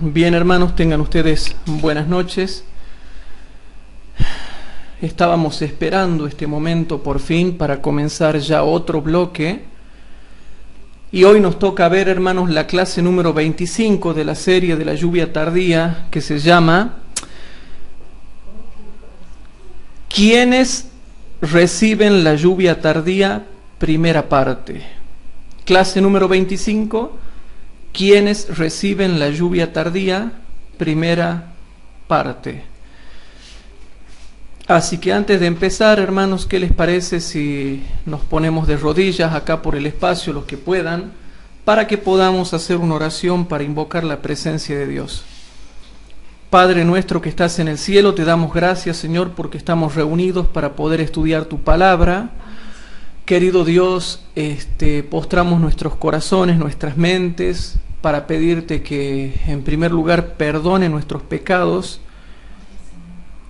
Bien, hermanos, tengan ustedes buenas noches. Estábamos esperando este momento por fin para comenzar ya otro bloque. Y hoy nos toca ver, hermanos, la clase número 25 de la serie de la lluvia tardía, que se llama ¿Quiénes reciben la lluvia tardía? Primera parte. Clase número 25. ¿Quiénes reciben la lluvia tardía? Primera parte. Así que antes de empezar, hermanos, ¿qué les parece si nos ponemos de rodillas acá por el espacio, los que puedan, para que podamos hacer una oración para invocar la presencia de Dios? Padre nuestro que estás en el cielo, te damos gracias, Señor, porque estamos reunidos para poder estudiar tu palabra. Querido Dios, postramos nuestros corazones, nuestras mentes, para pedirte que, en primer lugar, perdone nuestros pecados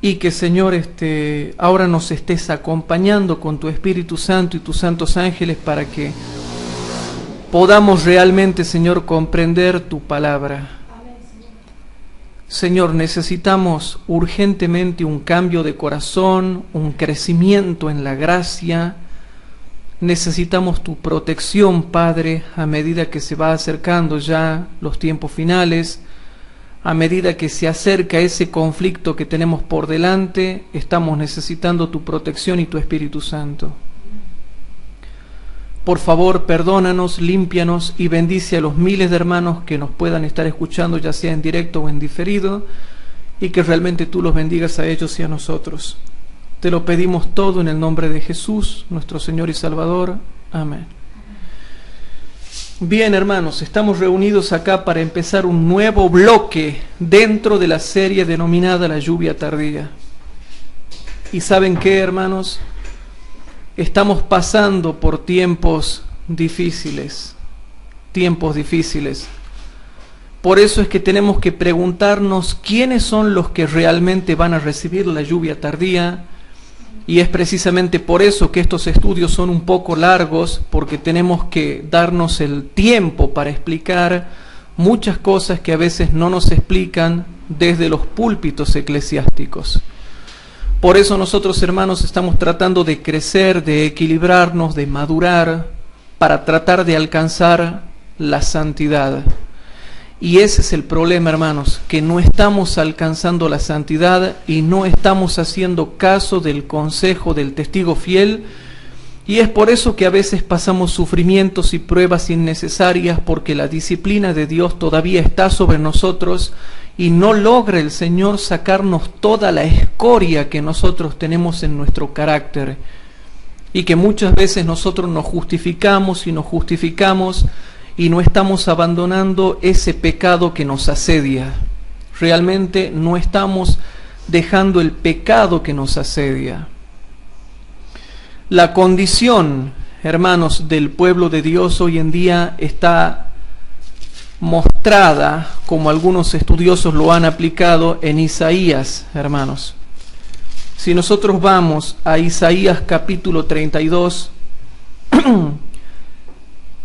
y que, Señor, ahora nos estés acompañando con tu Espíritu Santo y tus santos ángeles para que podamos realmente, Señor, comprender tu palabra. Señor, necesitamos urgentemente un cambio de corazón, un crecimiento en la gracia. Necesitamos tu protección, Padre, a medida que se va acercando ya los tiempos finales, a medida que se acerca ese conflicto que tenemos por delante, estamos necesitando tu protección y tu Espíritu Santo. Por favor, perdónanos, límpianos y bendice a los miles de hermanos que nos puedan estar escuchando, ya sea en directo o en diferido, y que realmente tú los bendigas a ellos y a nosotros. Te lo pedimos todo en el nombre de Jesús, nuestro Señor y Salvador. Amén. Bien, hermanos, estamos reunidos acá para empezar un nuevo bloque dentro de la serie denominada La Lluvia Tardía. ¿Y saben qué, hermanos? Estamos pasando por tiempos difíciles. Por eso es que tenemos que preguntarnos quiénes son los que realmente van a recibir la lluvia tardía. Y es precisamente por eso que estos estudios son un poco largos, porque tenemos que darnos el tiempo para explicar muchas cosas que a veces no nos explican desde los púlpitos eclesiásticos. Por eso nosotros, hermanos, estamos tratando de crecer, de equilibrarnos, de madurar, para tratar de alcanzar la santidad. Y ese es el problema, hermanos, que no estamos alcanzando la santidad y no estamos haciendo caso del consejo del testigo fiel. Y es por eso que a veces pasamos sufrimientos y pruebas innecesarias, porque la disciplina de Dios todavía está sobre nosotros y no logra el Señor sacarnos toda la escoria que nosotros tenemos en nuestro carácter. Y que muchas veces nosotros nos justificamos y no estamos abandonando ese pecado que nos asedia. Realmente no estamos dejando el pecado que nos asedia. La condición, hermanos, del pueblo de Dios hoy en día está mostrada, como algunos estudiosos lo han aplicado, en Isaías, hermanos. Si nosotros vamos a Isaías capítulo 32,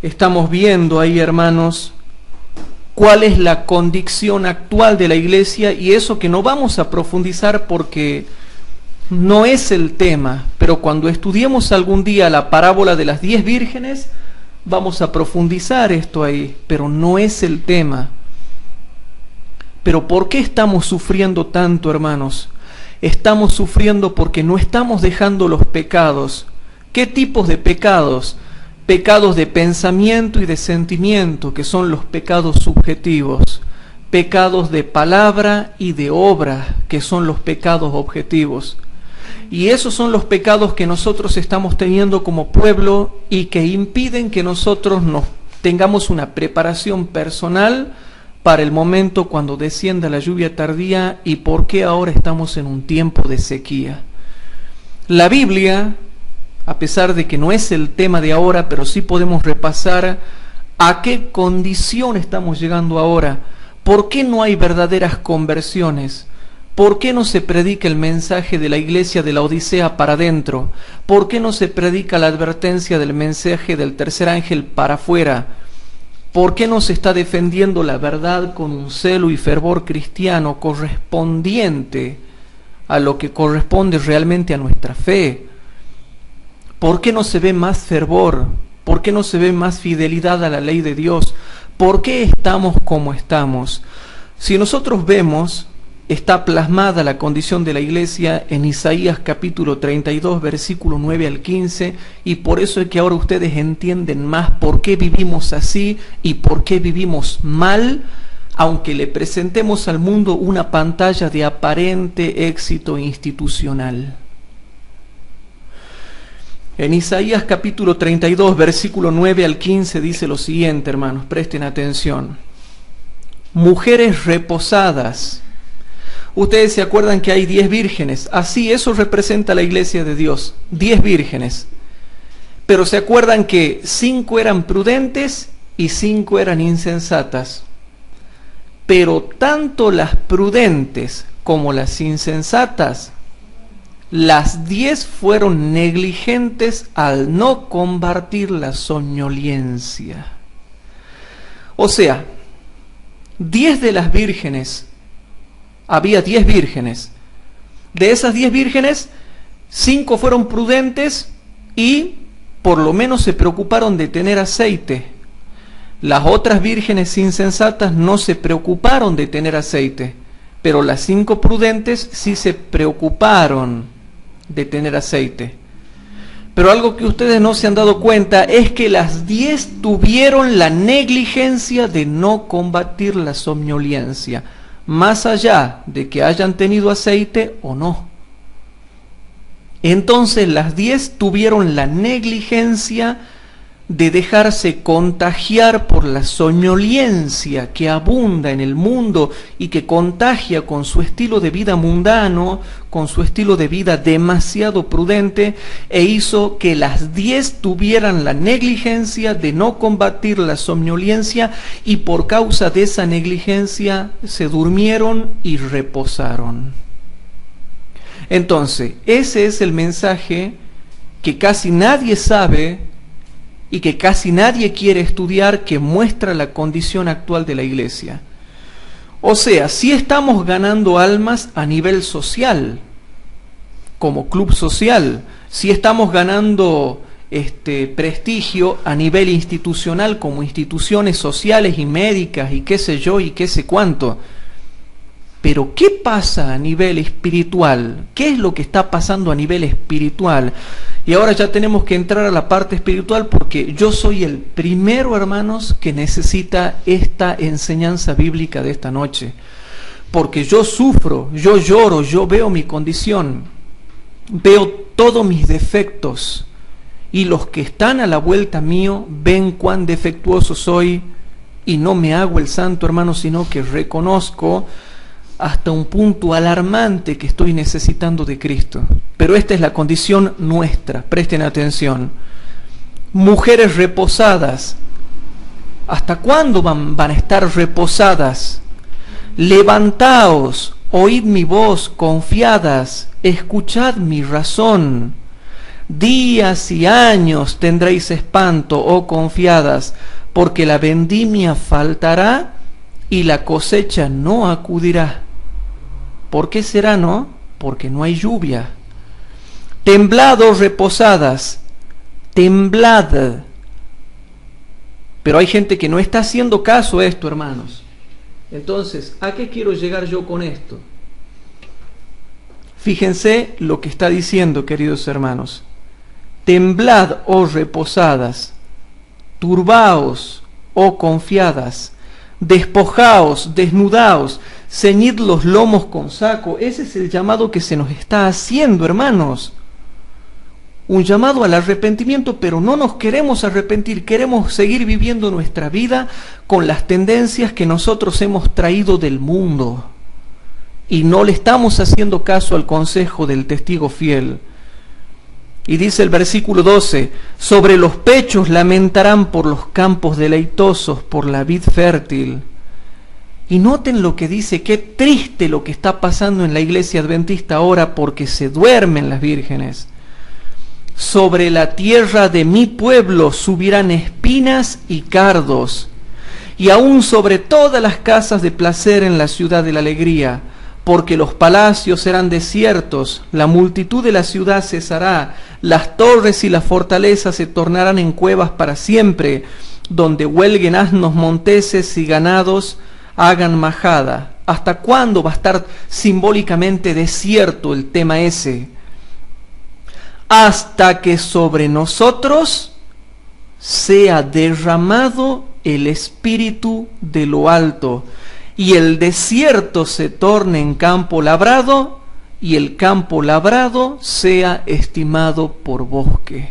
estamos viendo ahí, hermanos, cuál es la condición actual de la iglesia, y eso que no vamos a profundizar porque no es el tema, pero cuando estudiemos algún día la parábola de las 10 vírgenes, vamos a profundizar esto ahí, pero no es el tema. Pero ¿por qué estamos sufriendo tanto, hermanos? Estamos sufriendo porque no estamos dejando los pecados. ¿Qué tipos de pecados? Pecados de pensamiento y de sentimiento, que son los pecados subjetivos. Pecados de palabra y de obra, que son los pecados objetivos. Y esos son los pecados que nosotros estamos teniendo como pueblo y que impiden que nosotros nos tengamos una preparación personal para el momento cuando descienda la lluvia tardía. ¿Y por qué ahora estamos en un tiempo de sequía? La Biblia, a pesar de que no es el tema de ahora, pero sí podemos repasar a qué condición estamos llegando ahora. ¿Por qué no hay verdaderas conversiones? ¿Por qué no se predica el mensaje de la iglesia de la Odisea para adentro? ¿Por qué no se predica la advertencia del mensaje del tercer ángel para afuera? ¿Por qué no se está defendiendo la verdad con un celo y fervor cristiano correspondiente a lo que corresponde realmente a nuestra fe? ¿Por qué no se ve más fervor? ¿Por qué no se ve más fidelidad a la ley de Dios? ¿Por qué estamos como estamos? Si nosotros vemos, está plasmada la condición de la iglesia en Isaías capítulo 32, versículo 9 al 15, y por eso es que ahora ustedes entienden más por qué vivimos así y por qué vivimos mal, aunque le presentemos al mundo una pantalla de aparente éxito institucional. En Isaías capítulo 32, versículo 9 al 15 dice lo siguiente, hermanos, presten atención. Mujeres reposadas. Ustedes se acuerdan que hay 10 vírgenes. Así, eso representa la iglesia de Dios. 10 vírgenes. Pero se acuerdan que 5 eran prudentes y 5 eran insensatas. Pero tanto las prudentes como las insensatas, las 10 fueron negligentes al no combatir la soñolencia. O sea, 10 de las vírgenes, había 10 vírgenes. De esas 10 vírgenes, 5 fueron prudentes y por lo menos se preocuparon de tener aceite. Las otras vírgenes insensatas no se preocuparon de tener aceite, pero las 5 prudentes sí se preocuparon de tener aceite. Pero algo que ustedes no se han dado cuenta es que las 10 tuvieron la negligencia de no combatir la somnolencia, más allá de que hayan tenido aceite o no. Entonces las 10 tuvieron la negligencia de dejarse contagiar por la soñolencia que abunda en el mundo y que contagia con su estilo de vida mundano, con su estilo de vida demasiado prudente, e hizo que las 10 tuvieran la negligencia de no combatir la somnolencia, y por causa de esa negligencia se durmieron y reposaron. Entonces, ese es el mensaje que casi nadie sabe y que casi nadie quiere estudiar, que muestra la condición actual de la iglesia. O sea, sí estamos ganando almas a nivel social, como club social, sí estamos ganando prestigio a nivel institucional, como instituciones sociales y médicas y qué sé yo y qué sé cuánto. Pero ¿qué pasa a nivel espiritual? ¿Qué es lo que está pasando a nivel espiritual? Y ahora ya tenemos que entrar a la parte espiritual, porque yo soy el primero, hermanos, que necesita esta enseñanza bíblica de esta noche. Porque yo sufro, yo lloro, yo veo mi condición, veo todos mis defectos, y los que están a la vuelta mío ven cuán defectuoso soy, y no me hago el santo, hermano, sino que reconozco hasta un punto alarmante que estoy necesitando de Cristo. Pero esta es la condición nuestra, presten atención. Mujeres reposadas, ¿hasta cuándo van a estar reposadas? Levantaos, oíd mi voz, confiadas, escuchad mi razón. Días y años tendréis espanto, oh confiadas, porque la vendimia faltará y la cosecha no acudirá. ¿Por qué será, no? Porque no hay lluvia. Temblad, oh reposadas, temblad. Pero hay gente que no está haciendo caso a esto, hermanos. Entonces, ¿a qué quiero llegar yo con esto? Fíjense lo que está diciendo, queridos hermanos. Temblad, oh reposadas, turbaos, oh confiadas, despojaos, desnudaos, ceñid los lomos con saco. Ese es el llamado que se nos está haciendo, hermanos. Un llamado al arrepentimiento, pero no nos queremos arrepentir, queremos seguir viviendo nuestra vida con las tendencias que nosotros hemos traído del mundo. Y no le estamos haciendo caso al consejo del testigo fiel. Y dice el versículo 12, sobre los pechos lamentarán por los campos deleitosos, por la vid fértil. Y noten lo que dice, qué triste lo que está pasando en la iglesia adventista ahora, porque se duermen las vírgenes. Sobre la tierra de mi pueblo subirán espinas y cardos, y aún sobre todas las casas de placer en la ciudad de la alegría, porque los palacios serán desiertos, la multitud de la ciudad cesará, las torres y las fortalezas se tornarán en cuevas para siempre, donde huelguen asnos monteses y ganados hagan majada. ¿Hasta cuándo va a estar simbólicamente desierto el tema ese? Hasta que sobre nosotros sea derramado el Espíritu de lo alto, y el desierto se torne en campo labrado, y el campo labrado sea estimado por bosque.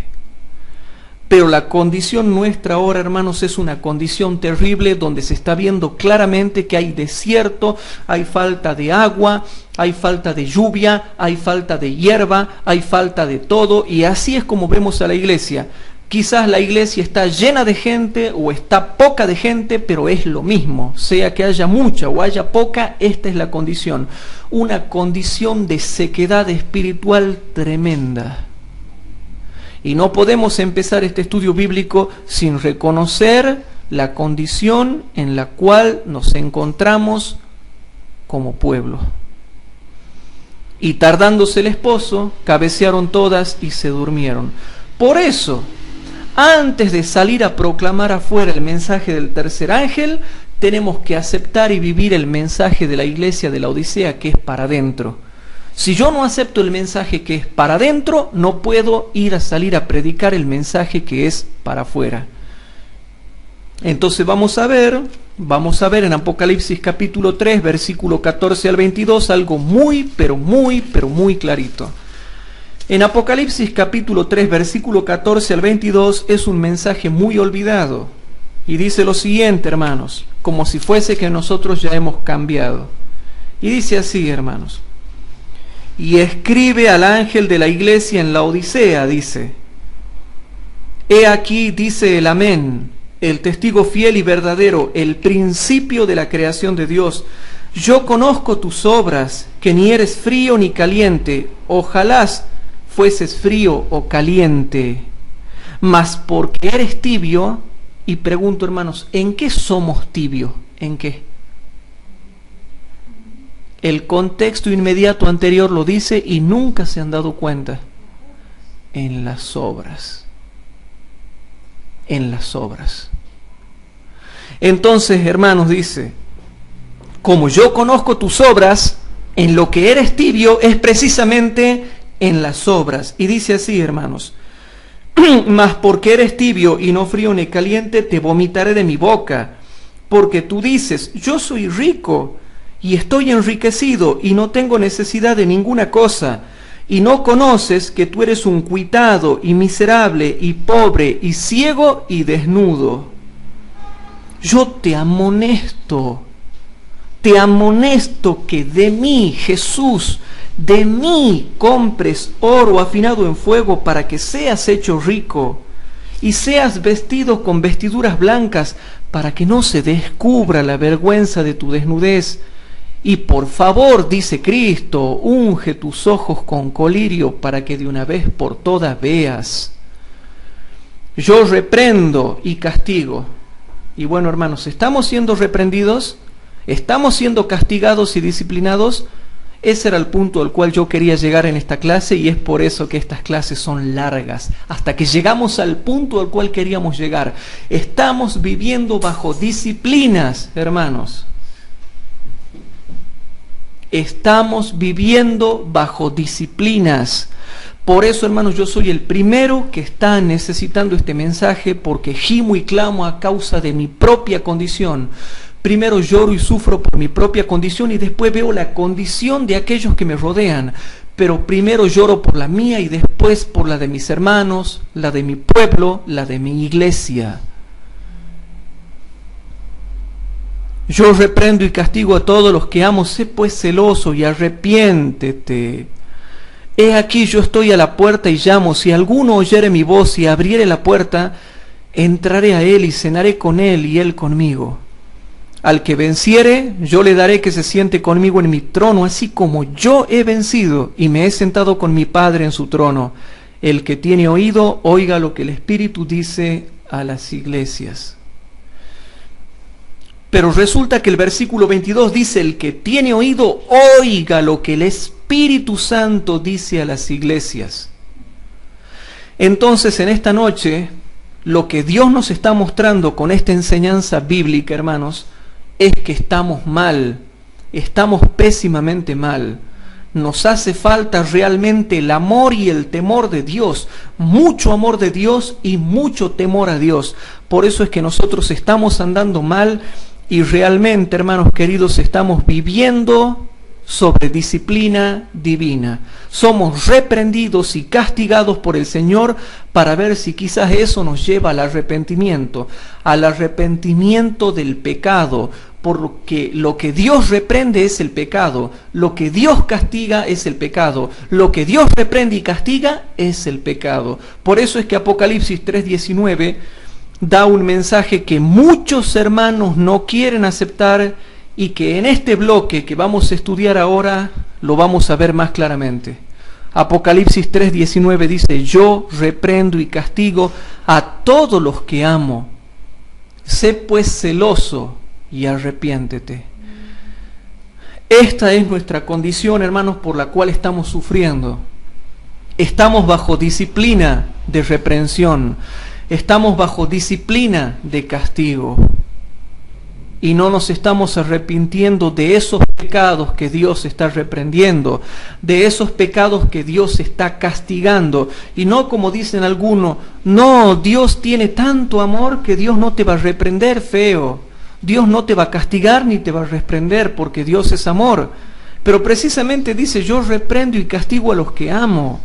Pero la condición nuestra ahora, hermanos, es una condición terrible donde se está viendo claramente que hay desierto, hay falta de agua, hay falta de lluvia, hay falta de hierba, hay falta de todo, y así es como vemos a la iglesia. Quizás la iglesia está llena de gente o está poca de gente, pero es lo mismo. Sea que haya mucha o haya poca, esta es la condición. Una condición de sequedad espiritual tremenda. Y no podemos empezar este estudio bíblico sin reconocer la condición en la cual nos encontramos como pueblo. Y tardándose el esposo, cabecearon todas y se durmieron. Por eso, antes de salir a proclamar afuera el mensaje del tercer ángel, tenemos que aceptar y vivir el mensaje de la iglesia de la Odisea, que es para adentro. Si yo no acepto el mensaje que es para adentro, no puedo salir a predicar el mensaje que es para afuera. Entonces vamos a ver en Apocalipsis capítulo 3, versículo 14 al 22, algo muy clarito. En Apocalipsis capítulo 3, versículo 14 al 22, es un mensaje muy olvidado. Y dice lo siguiente, hermanos, como si fuese que nosotros ya hemos cambiado. Y dice así, hermanos. Y escribe al ángel de la iglesia en la Odisea, dice: He aquí, dice el Amén, el testigo fiel y verdadero, el principio de la creación de Dios. Yo conozco tus obras, que ni eres frío ni caliente. Ojalá fueses frío o caliente. Mas porque eres tibio, y pregunto, hermanos, ¿en qué somos tibios? ¿En qué? El contexto inmediato anterior lo dice y nunca se han dado cuenta. En las obras. En las obras. Entonces, hermanos, dice: como yo conozco tus obras, en lo que eres tibio es precisamente en las obras. Y dice así, hermanos: mas porque eres tibio y no frío ni caliente, te vomitaré de mi boca. Porque tú dices: yo soy rico y estoy enriquecido y no tengo necesidad de ninguna cosa, y no conoces que tú eres un cuitado y miserable y pobre y ciego y desnudo. Yo te amonesto que de mí, Jesús, de mí compres oro afinado en fuego para que seas hecho rico, y seas vestido con vestiduras blancas para que no se descubra la vergüenza de tu desnudez. Y por favor, dice Cristo, unge tus ojos con colirio para que de una vez por todas veas. Yo reprendo y castigo. Y bueno, hermanos, ¿estamos siendo reprendidos? ¿Estamos siendo castigados y disciplinados? Ese era el punto al cual yo quería llegar en esta clase, y es por eso que estas clases son largas, hasta que llegamos al punto al cual queríamos llegar. Estamos viviendo bajo disciplinas, hermanos. Estamos viviendo bajo disciplinas. Por eso, hermanos, yo soy el primero que está necesitando este mensaje, porque gimo y clamo a causa de mi propia condición. Primero lloro y sufro por mi propia condición y después veo la condición de aquellos que me rodean. Pero primero lloro por la mía y después por la de mis hermanos, la de mi pueblo, la de mi iglesia. Yo reprendo y castigo a todos los que amo. Sé pues celoso y arrepiéntete. He aquí yo estoy a la puerta y llamo. Si alguno oyere mi voz y abriere la puerta, entraré a él y cenaré con él y él conmigo. Al que venciere, yo le daré que se siente conmigo en mi trono, así como yo he vencido y me he sentado con mi Padre en su trono. El que tiene oído, oiga lo que el Espíritu dice a las iglesias. Pero resulta que el versículo 22 dice: el que tiene oído, oiga lo que el Espíritu Santo dice a las iglesias. Entonces, en esta noche, lo que Dios nos está mostrando con esta enseñanza bíblica, hermanos, es que estamos mal, estamos pésimamente mal. Nos hace falta realmente el amor y el temor de Dios, mucho amor de Dios y mucho temor a Dios. Por eso es que nosotros estamos andando mal y realmente, hermanos queridos, estamos viviendo sobre disciplina divina. Somos reprendidos y castigados por el Señor para ver si quizás eso nos lleva al arrepentimiento del pecado, porque lo que Dios reprende es el pecado, lo que Dios castiga es el pecado, lo que Dios reprende y castiga es el pecado. Por eso es que Apocalipsis 3:19 da un mensaje que muchos hermanos no quieren aceptar y que en este bloque que vamos a estudiar ahora lo vamos a ver más claramente. Apocalipsis 3:19 dice: yo reprendo y castigo a todos los que amo. Sé pues celoso y arrepiéntete. Esta es nuestra condición, hermanos, por la cual estamos sufriendo. Estamos bajo disciplina de reprensión. Estamos bajo disciplina de castigo. Y no nos estamos arrepintiendo de esos pecados que Dios está reprendiendo, de esos pecados que Dios está castigando. Y no como dicen algunos: no, Dios tiene tanto amor que Dios no te va a reprender, feo. Dios no te va a castigar ni te va a reprender porque Dios es amor. Pero precisamente dice: yo reprendo y castigo a los que amo.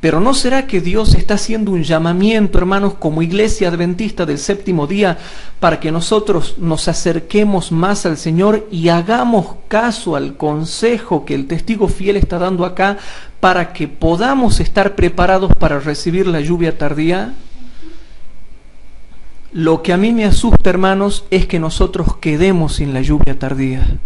Pero ¿no será que Dios está haciendo un llamamiento, hermanos, como iglesia adventista del séptimo día, para que nosotros nos acerquemos más al Señor y hagamos caso al consejo que el testigo fiel está dando acá, para que podamos estar preparados para recibir la lluvia tardía? Lo que a mí me asusta, hermanos, es que nosotros quedemos sin la lluvia tardía.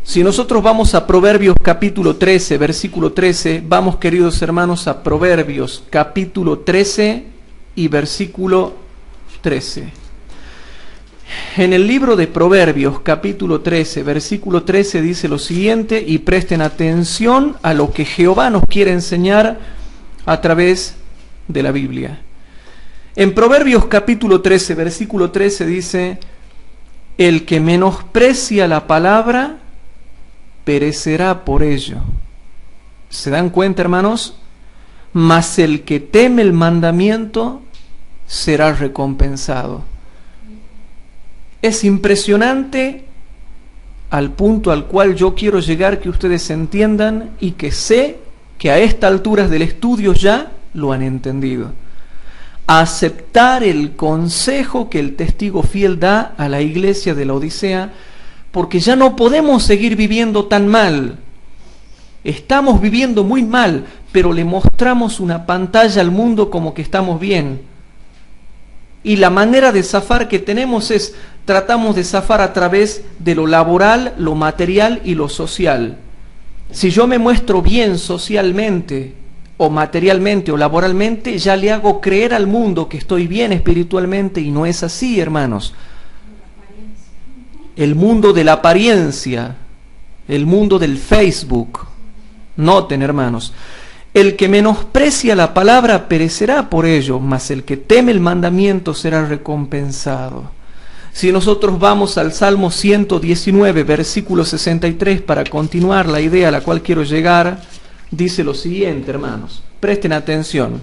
Si nosotros vamos a Proverbios capítulo 13, versículo 13, vamos, queridos hermanos, a Proverbios capítulo 13 y versículo 13. En el libro de Proverbios capítulo 13, versículo 13 dice lo siguiente, y presten atención a lo que Jehová nos quiere enseñar a través de la Biblia. En Proverbios capítulo 13, versículo 13 dice: el que menosprecia la palabra perecerá por ello. ¿Se dan cuenta, hermanos? Mas el que teme el mandamiento será recompensado. Es impresionante al punto al cual yo quiero llegar, que ustedes entiendan, y que sé que a estas alturas del estudio ya lo han entendido. Aceptar el consejo que el testigo fiel da a la iglesia de la Odisea, porque ya no podemos seguir viviendo tan mal. Estamos viviendo muy mal, pero le mostramos una pantalla al mundo como que estamos bien. Y la manera de zafar que tenemos es: tratamos de zafar a través de lo laboral, lo material y lo social. Si yo me muestro bien socialmente, o materialmente, o laboralmente, ya le hago creer al mundo que estoy bien espiritualmente, y no es así, hermanos. El mundo de la apariencia, el mundo del Facebook. Noten, hermanos: el que menosprecia la palabra perecerá por ello, mas el que teme el mandamiento será recompensado. Si nosotros vamos al Salmo 119, versículo 63, para continuar la idea a la cual quiero llegar, dice lo siguiente, hermanos. Presten atención.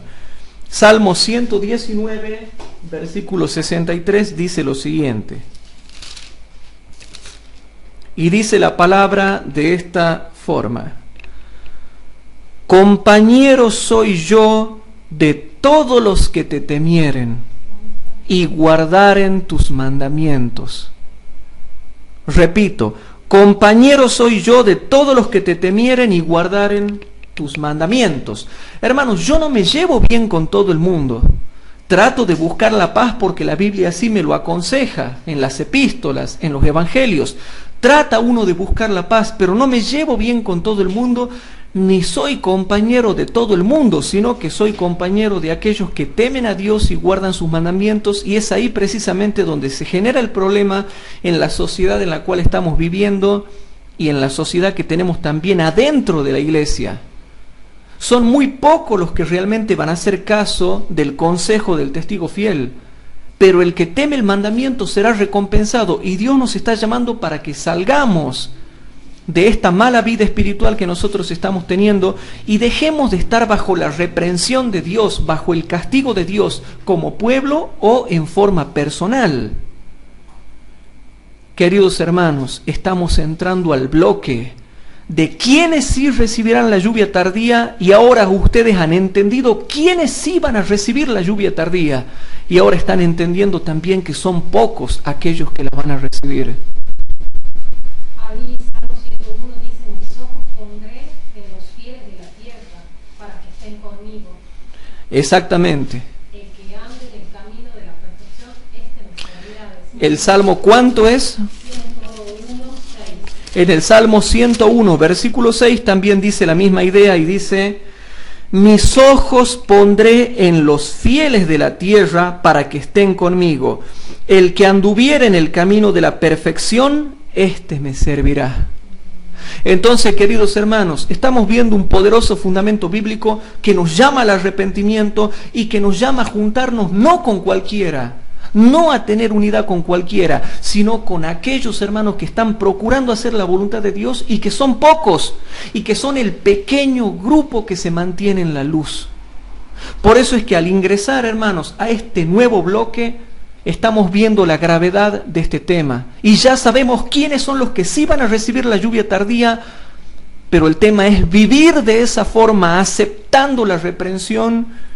Salmo 119, versículo 63, dice lo siguiente. Y dice la palabra de esta forma: compañero soy yo de todos los que te temieren y guardaren tus mandamientos. Repito: compañero soy yo de todos los que te temieren y guardaren tus mandamientos. Hermanos, yo no me llevo bien con todo el mundo. Trato de buscar la paz porque la Biblia así me lo aconseja, en las epístolas, en los evangelios. Trata uno de buscar la paz, pero no me llevo bien con todo el mundo, ni soy compañero de todo el mundo, sino que soy compañero de aquellos que temen a Dios y guardan sus mandamientos, y es ahí precisamente donde se genera el problema en la sociedad en la cual estamos viviendo y en la sociedad que tenemos también adentro de la iglesia. Son muy pocos los que realmente van a hacer caso del consejo del testigo fiel, pero el que teme el mandamiento será recompensado, y Dios nos está llamando para que salgamos de esta mala vida espiritual que nosotros estamos teniendo y dejemos de estar bajo la reprensión de Dios, bajo el castigo de Dios como pueblo o en forma personal. Queridos hermanos, estamos entrando al bloque de quiénes sí recibirán la lluvia tardía, y ahora ustedes han entendido quiénes sí van a recibir la lluvia tardía, y ahora están entendiendo también que son pocos aquellos que la van a recibir. Ahí Salmo 101 dice: mis ojos pondré en los fieles de la tierra para que estén conmigo. Exactamente. El que ande en el camino de la perfección, me servirá. ¿El Salmo cuánto es? 101:6. En el Salmo 101, versículo 6 también dice la misma idea, y dice: mis ojos pondré en los fieles de la tierra para que estén conmigo. El que anduviere en el camino de la perfección, me servirá. Entonces, queridos hermanos, estamos viendo un poderoso fundamento bíblico que nos llama al arrepentimiento y que nos llama a juntarnos no con cualquiera, no a tener unidad con cualquiera, sino con aquellos hermanos que están procurando hacer la voluntad de Dios y que son pocos y que son el pequeño grupo que se mantiene en la luz. Por eso es que al ingresar, hermanos, a este nuevo bloque, estamos viendo la gravedad de este tema y ya sabemos quiénes son los que sí van a recibir la lluvia tardía, pero el tema es vivir de esa forma, aceptando la reprensión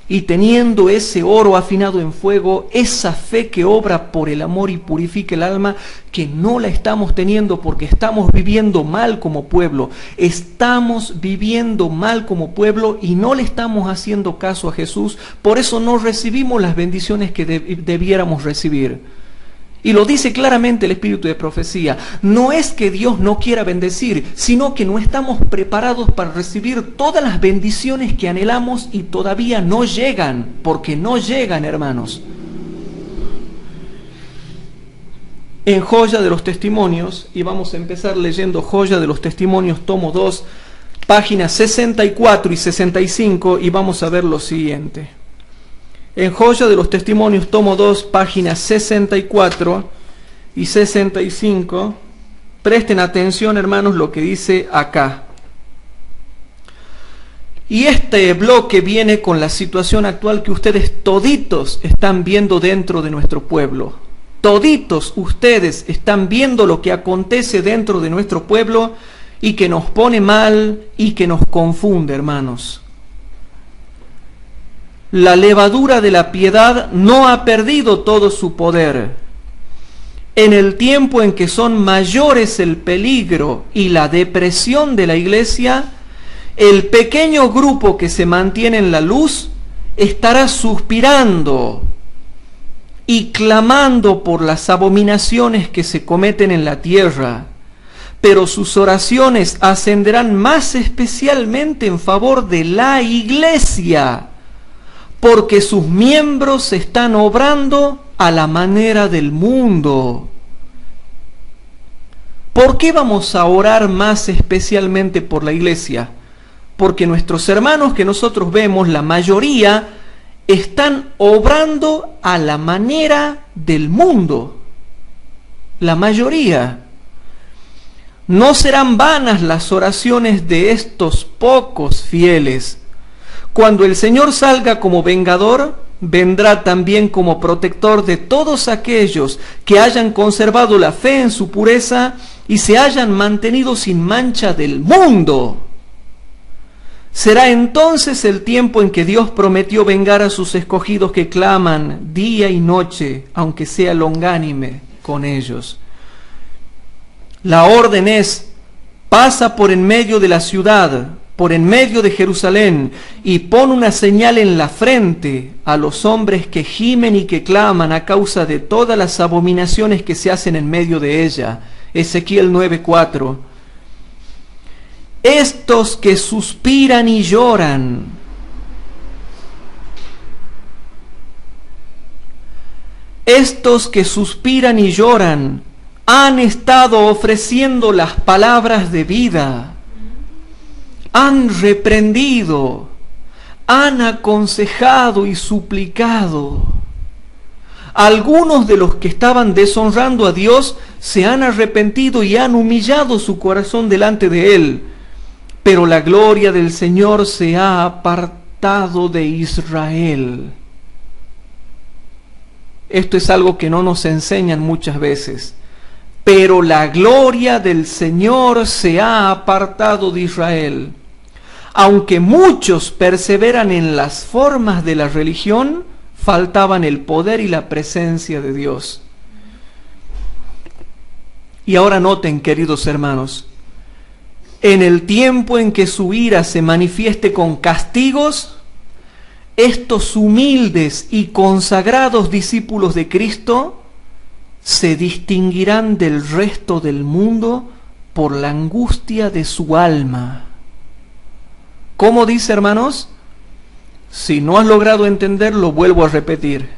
y teniendo ese oro afinado en fuego, esa fe que obra por el amor y purifica el alma, que no la estamos teniendo porque estamos viviendo mal como pueblo. Estamos viviendo mal como pueblo y no le estamos haciendo caso a Jesús, por eso no recibimos las bendiciones que debiéramos recibir. Y lo dice claramente el espíritu de profecía. No es que Dios no quiera bendecir, sino que no estamos preparados para recibir todas las bendiciones que anhelamos y todavía no llegan, porque no llegan, hermanos. En Joya de los Testimonios, y vamos a empezar leyendo Joya de los Testimonios, tomo 2, páginas 64 y 65, y vamos a ver lo siguiente. En Joya de los Testimonios, tomo 2, páginas 64 y 65, presten atención, hermanos, lo que dice acá. Y este bloque viene con la situación actual que ustedes toditos están viendo dentro de nuestro pueblo. Toditos ustedes están viendo lo que acontece dentro de nuestro pueblo y que nos pone mal y que nos confunde, hermanos. La levadura de la piedad no ha perdido todo su poder. En el tiempo en que son mayores el peligro y la depresión de la iglesia, el pequeño grupo que se mantiene en la luz estará suspirando y clamando por las abominaciones que se cometen en la tierra, pero sus oraciones ascenderán más especialmente en favor de la iglesia, porque sus miembros están obrando a la manera del mundo. ¿Por qué vamos a orar más especialmente por la iglesia? Porque nuestros hermanos que nosotros vemos, la mayoría, están obrando a la manera del mundo. La mayoría. No serán vanas las oraciones de estos pocos fieles. Cuando el Señor salga como vengador, vendrá también como protector de todos aquellos que hayan conservado la fe en su pureza y se hayan mantenido sin mancha del mundo. Será entonces el tiempo en que Dios prometió vengar a sus escogidos que claman día y noche, aunque sea longánime con ellos. La orden es: pasa por en medio de la ciudad, por en medio de Jerusalén, y pon una señal en la frente a los hombres que gimen y que claman a causa de todas las abominaciones que se hacen en medio de ella. Ezequiel 9:4. estos que suspiran y lloran, estos que suspiran y lloran, han estado ofreciendo las palabras de vida, han reprendido, han aconsejado y suplicado. Algunos de los que estaban deshonrando a Dios se han arrepentido y han humillado su corazón delante de Él, pero la gloria del Señor se ha apartado de Israel. Esto es algo que no nos enseñan muchas veces. Pero la gloria del Señor se ha apartado de Israel. Aunque muchos perseveran en las formas de la religión, faltaban el poder y la presencia de Dios. Y ahora noten, queridos hermanos, en el tiempo en que su ira se manifieste con castigos, estos humildes y consagrados discípulos de Cristo se distinguirán del resto del mundo por la angustia de su alma. ¿Cómo dice, hermanos? Si no has logrado entenderlo, vuelvo a repetir.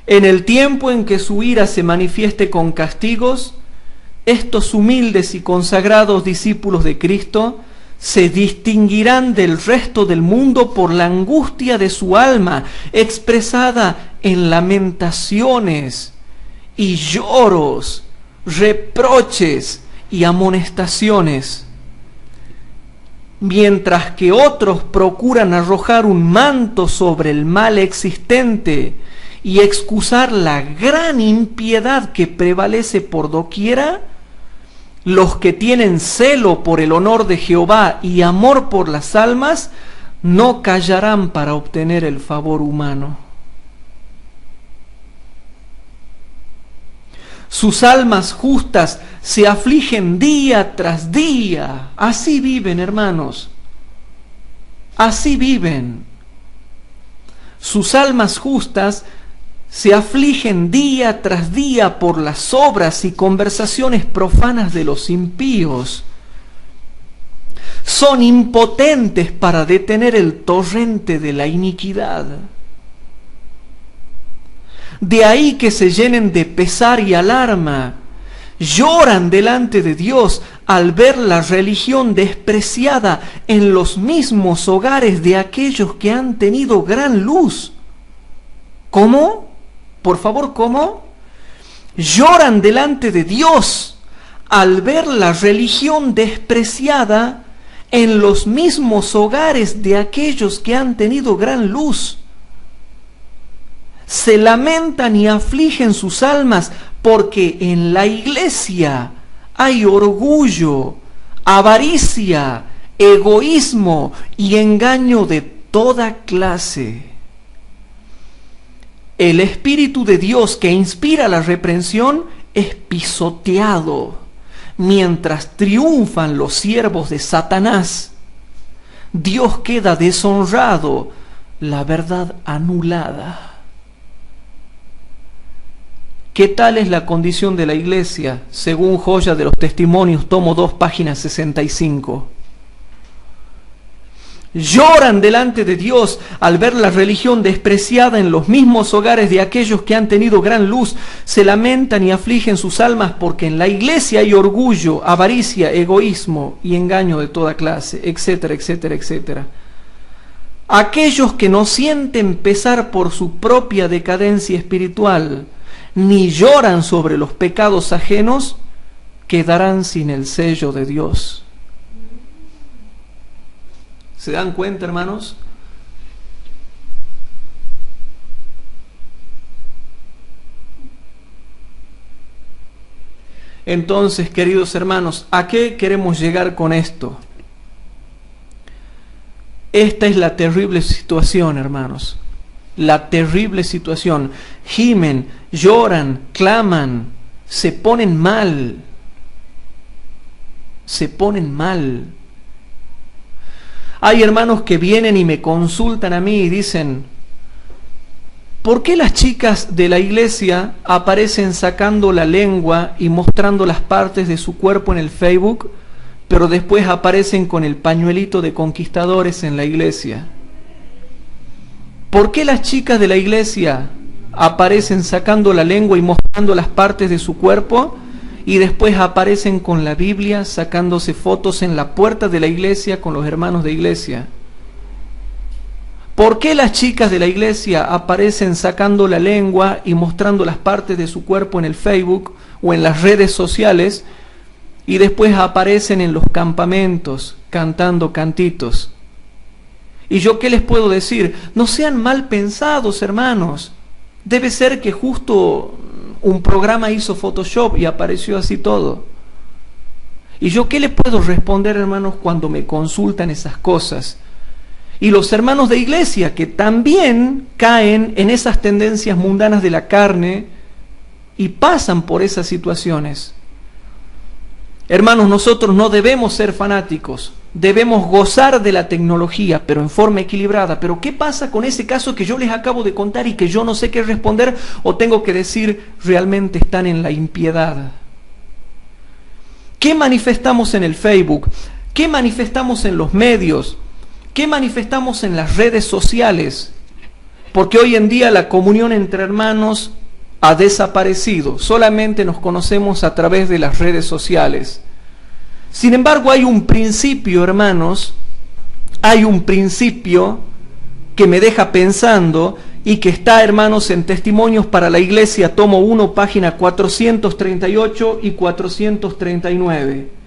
En el tiempo en que su ira se manifieste con castigos, estos humildes y consagrados discípulos de Cristo se distinguirán del resto del mundo por la angustia de su alma, expresada en lamentaciones y lloros, reproches y amonestaciones. Mientras que otros procuran arrojar un manto sobre el mal existente y excusar la gran impiedad que prevalece por doquiera, los que tienen celo por el honor de Jehová y amor por las almas, no callarán para obtener el favor humano. Sus almas justas se afligen día tras día. Así viven, hermanos. Así viven. Sus almas justas se afligen día tras día por las obras y conversaciones profanas de los impíos. Son impotentes para detener el torrente de la iniquidad. De ahí que se llenen de pesar y alarma. Lloran delante de Dios al ver la religión despreciada en los mismos hogares de aquellos que han tenido gran luz. ¿Cómo? Por favor, ¿cómo? Lloran delante de Dios al ver la religión despreciada en los mismos hogares de aquellos que han tenido gran luz. Se lamentan y afligen sus almas porque en la iglesia hay orgullo, avaricia, egoísmo y engaño de toda clase. El Espíritu de Dios que inspira la reprensión es pisoteado, mientras triunfan los siervos de Satanás. Dios queda deshonrado, la verdad anulada. ¿Qué tal es la condición de la iglesia? Según Joya de los Testimonios, tomo 2, página 65. Lloran delante de Dios al ver la religión despreciada en los mismos hogares de aquellos que han tenido gran luz. Se lamentan y afligen sus almas porque en la iglesia hay orgullo, avaricia, egoísmo y engaño de toda clase, etcétera, etcétera, etcétera. Aquellos que no sienten pesar por su propia decadencia espiritual, ni lloran sobre los pecados ajenos, quedarán sin el sello de Dios. ¿Se dan cuenta, hermanos? Entonces, queridos hermanos, ¿a qué queremos llegar con esto? Esta es la terrible situación, hermanos. La terrible situación. Gimen, lloran, claman, se ponen mal. Se ponen mal. Hay hermanos que vienen y me consultan a mí y dicen: ¿Por qué las chicas de la iglesia aparecen sacando la lengua y mostrando las partes de su cuerpo en el Facebook, pero después aparecen con el pañuelito de conquistadores en la iglesia? ¿Por qué las chicas de la iglesia aparecen sacando la lengua y mostrando las partes de su cuerpo y después aparecen con la Biblia sacándose fotos en la puerta de la iglesia con los hermanos de iglesia? ¿Por qué las chicas de la iglesia aparecen sacando la lengua y mostrando las partes de su cuerpo en el Facebook o en las redes sociales y después aparecen en los campamentos cantando cantitos? ¿Y yo qué les puedo decir? No sean mal pensados, hermanos. Debe ser que justo un programa hizo Photoshop y apareció así todo. ¿Y yo qué les puedo responder, hermanos, cuando me consultan esas cosas? Y los hermanos de iglesia que también caen en esas tendencias mundanas de la carne y pasan por esas situaciones. Hermanos, nosotros no debemos ser fanáticos, debemos gozar de la tecnología, pero en forma equilibrada. Pero ¿qué pasa con ese caso que yo les acabo de contar y que yo no sé qué responder o tengo que decir realmente están en la impiedad? ¿Qué manifestamos en el Facebook? ¿Qué manifestamos en los medios? ¿Qué manifestamos en las redes sociales? Porque hoy en día la comunión entre hermanos ha desaparecido. Solamente nos conocemos a través de las redes sociales. Sin embargo, hay un principio, hermanos, hay un principio que me deja pensando y que está, hermanos, en Testimonios para la Iglesia, tomo 1, página 438 y 439.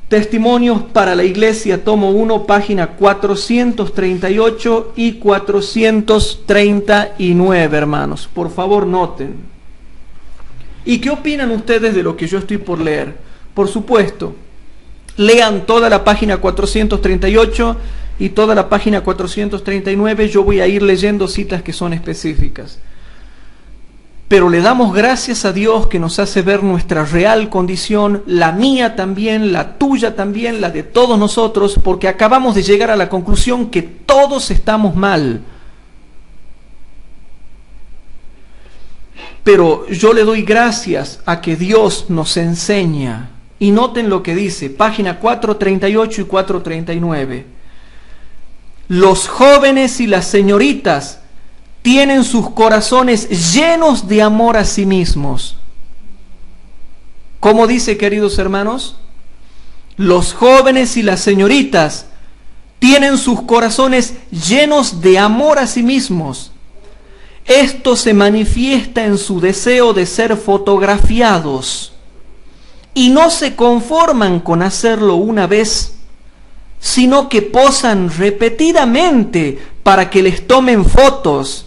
Testimonios para la Iglesia, tomo 1, página 438 y 439, hermanos. Por favor, noten. ¿Y qué opinan ustedes de lo que yo estoy por leer? Por supuesto, lean toda la página 438 y toda la página 439. Yo voy a ir leyendo citas que son específicas. Pero le damos gracias a Dios que nos hace ver nuestra real condición, la mía también, la tuya también, la de todos nosotros, porque acabamos de llegar a la conclusión que todos estamos mal. Pero yo le doy gracias a que Dios nos enseña. Y noten lo que dice, página 438 y 439. Los jóvenes y las señoritas tienen sus corazones llenos de amor a sí mismos. ¿Cómo dice, queridos hermanos? Los jóvenes y las señoritas tienen sus corazones llenos de amor a sí mismos. Esto se manifiesta en su deseo de ser fotografiados y no se conforman con hacerlo una vez, sino que posan repetidamente para que les tomen fotos,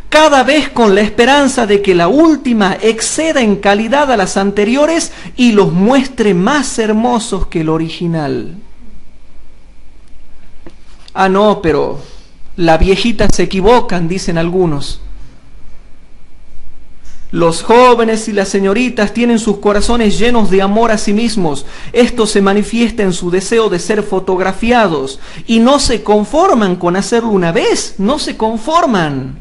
cada vez con la esperanza de que la última exceda en calidad a las anteriores y los muestre más hermosos que el original. Ah, no, pero las viejitas se equivocan, dicen algunos. Los jóvenes y las señoritas tienen sus corazones llenos de amor a sí mismos. Esto se manifiesta en su deseo de ser fotografiados y no se conforman con hacerlo una vez, no se conforman,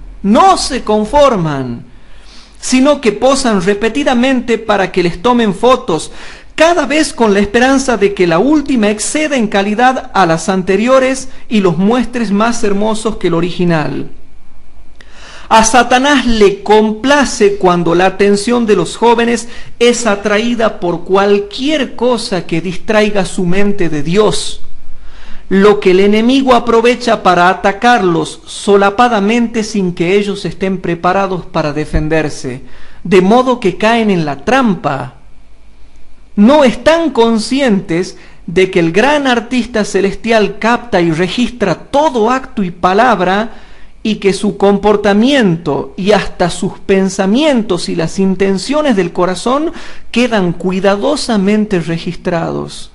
sino que posan repetidamente para que les tomen fotos, cada vez con la esperanza de que la última exceda en calidad a las anteriores y los muestres más hermosos que el original. A Satanás le complace cuando la atención de los jóvenes es atraída por cualquier cosa que distraiga su mente de Dios, lo que el enemigo aprovecha para atacarlos solapadamente sin que ellos estén preparados para defenderse, de modo que caen en la trampa. No están conscientes de que el gran artista celestial capta y registra todo acto y palabra, y que su comportamiento y hasta sus pensamientos y las intenciones del corazón quedan cuidadosamente registrados.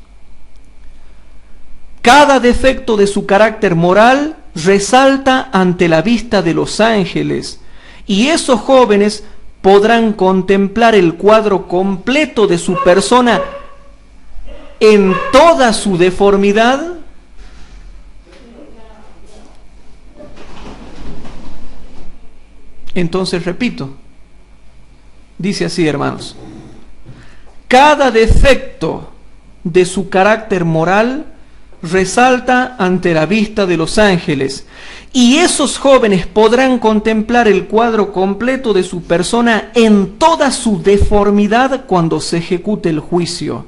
Cada defecto de su carácter moral resalta ante la vista de los ángeles, y esos jóvenes podrán contemplar el cuadro completo de su persona en toda su deformidad Entonces repito, dice así, hermanos: cada defecto de su carácter moral resalta ante la vista de los ángeles, y esos jóvenes podrán contemplar el cuadro completo de su persona en toda su deformidad cuando se ejecute el juicio.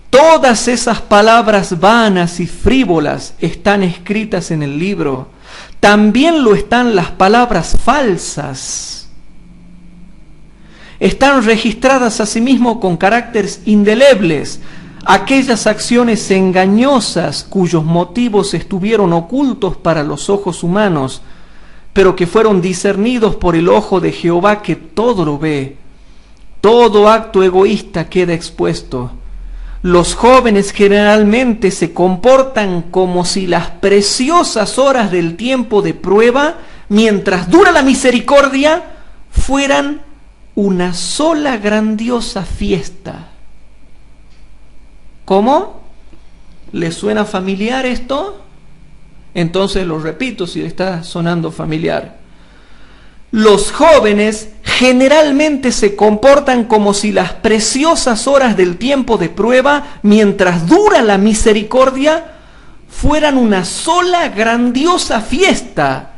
Todas esas palabras vanas y frívolas están escritas en el libro. También lo están las palabras falsas. Están registradas asimismo con caracteres indelebles aquellas acciones engañosas cuyos motivos estuvieron ocultos para los ojos humanos, pero que fueron discernidos por el ojo de Jehová que todo lo ve. Todo acto egoísta queda expuesto. Los jóvenes generalmente se comportan como si las preciosas horas del tiempo de prueba, mientras dura la misericordia, fueran una sola grandiosa fiesta. ¿Cómo? ¿Le suena familiar esto? Entonces lo repito si le está sonando familiar. Los jóvenes generalmente se comportan como si las preciosas horas del tiempo de prueba, mientras dura la misericordia, fueran una sola grandiosa fiesta,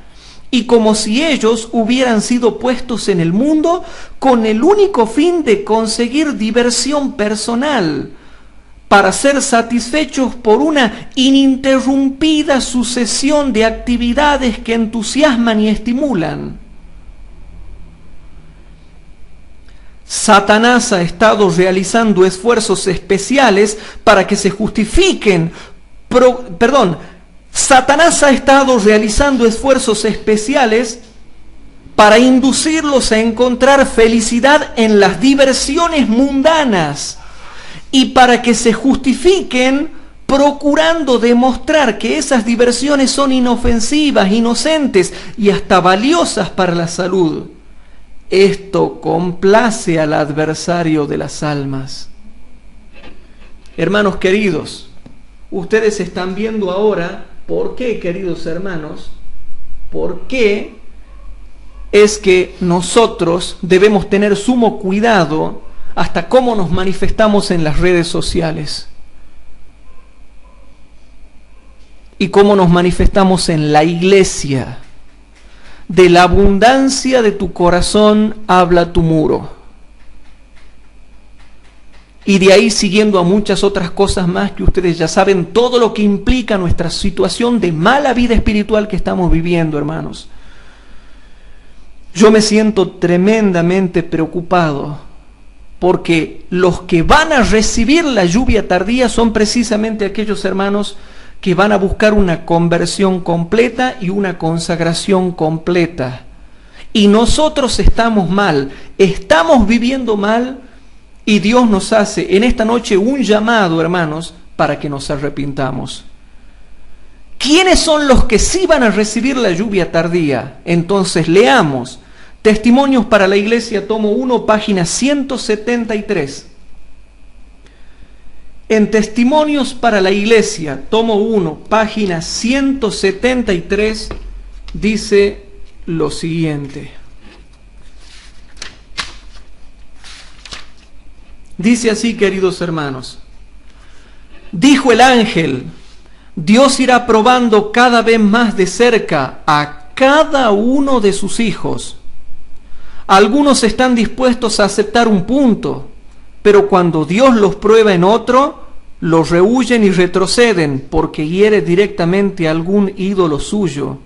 y como si ellos hubieran sido puestos en el mundo con el único fin de conseguir diversión personal, para ser satisfechos por una ininterrumpida sucesión de actividades que entusiasman y estimulan. Satanás ha estado realizando esfuerzos especiales para que se justifiquen. Satanás ha estado realizando esfuerzos especiales para inducirlos a encontrar felicidad en las diversiones mundanas y para que se justifiquen procurando demostrar que esas diversiones son inofensivas, inocentes y hasta valiosas para la salud. Esto complace al adversario de las almas. Hermanos queridos, ustedes están viendo ahora por qué, queridos hermanos, por qué es que nosotros debemos tener sumo cuidado hasta cómo nos manifestamos en las redes sociales y cómo nos manifestamos en la iglesia. De la abundancia de tu corazón habla tu muro. Y de ahí siguiendo a muchas otras cosas más que ustedes ya saben, todo lo que implica nuestra situación de mala vida espiritual que estamos viviendo, hermanos. Yo me siento tremendamente preocupado porque los que van a recibir la lluvia tardía son precisamente aquellos hermanos que van a buscar una conversión completa y una consagración completa. Y nosotros estamos mal, estamos viviendo mal, y Dios nos hace en esta noche un llamado, hermanos, para que nos arrepintamos. ¿Quiénes son los que sí van a recibir la lluvia tardía? Entonces leamos Testimonios para la Iglesia, tomo 1, página 173. En Testimonios para la Iglesia, tomo 1, página 173, dice lo siguiente. Dice así, queridos hermanos: dijo el ángel, Dios irá probando cada vez más de cerca a cada uno de sus hijos. Algunos están dispuestos a aceptar un punto, pero cuando Dios los prueba en otro, los rehuyen y retroceden porque hiere directamente a algún ídolo suyo.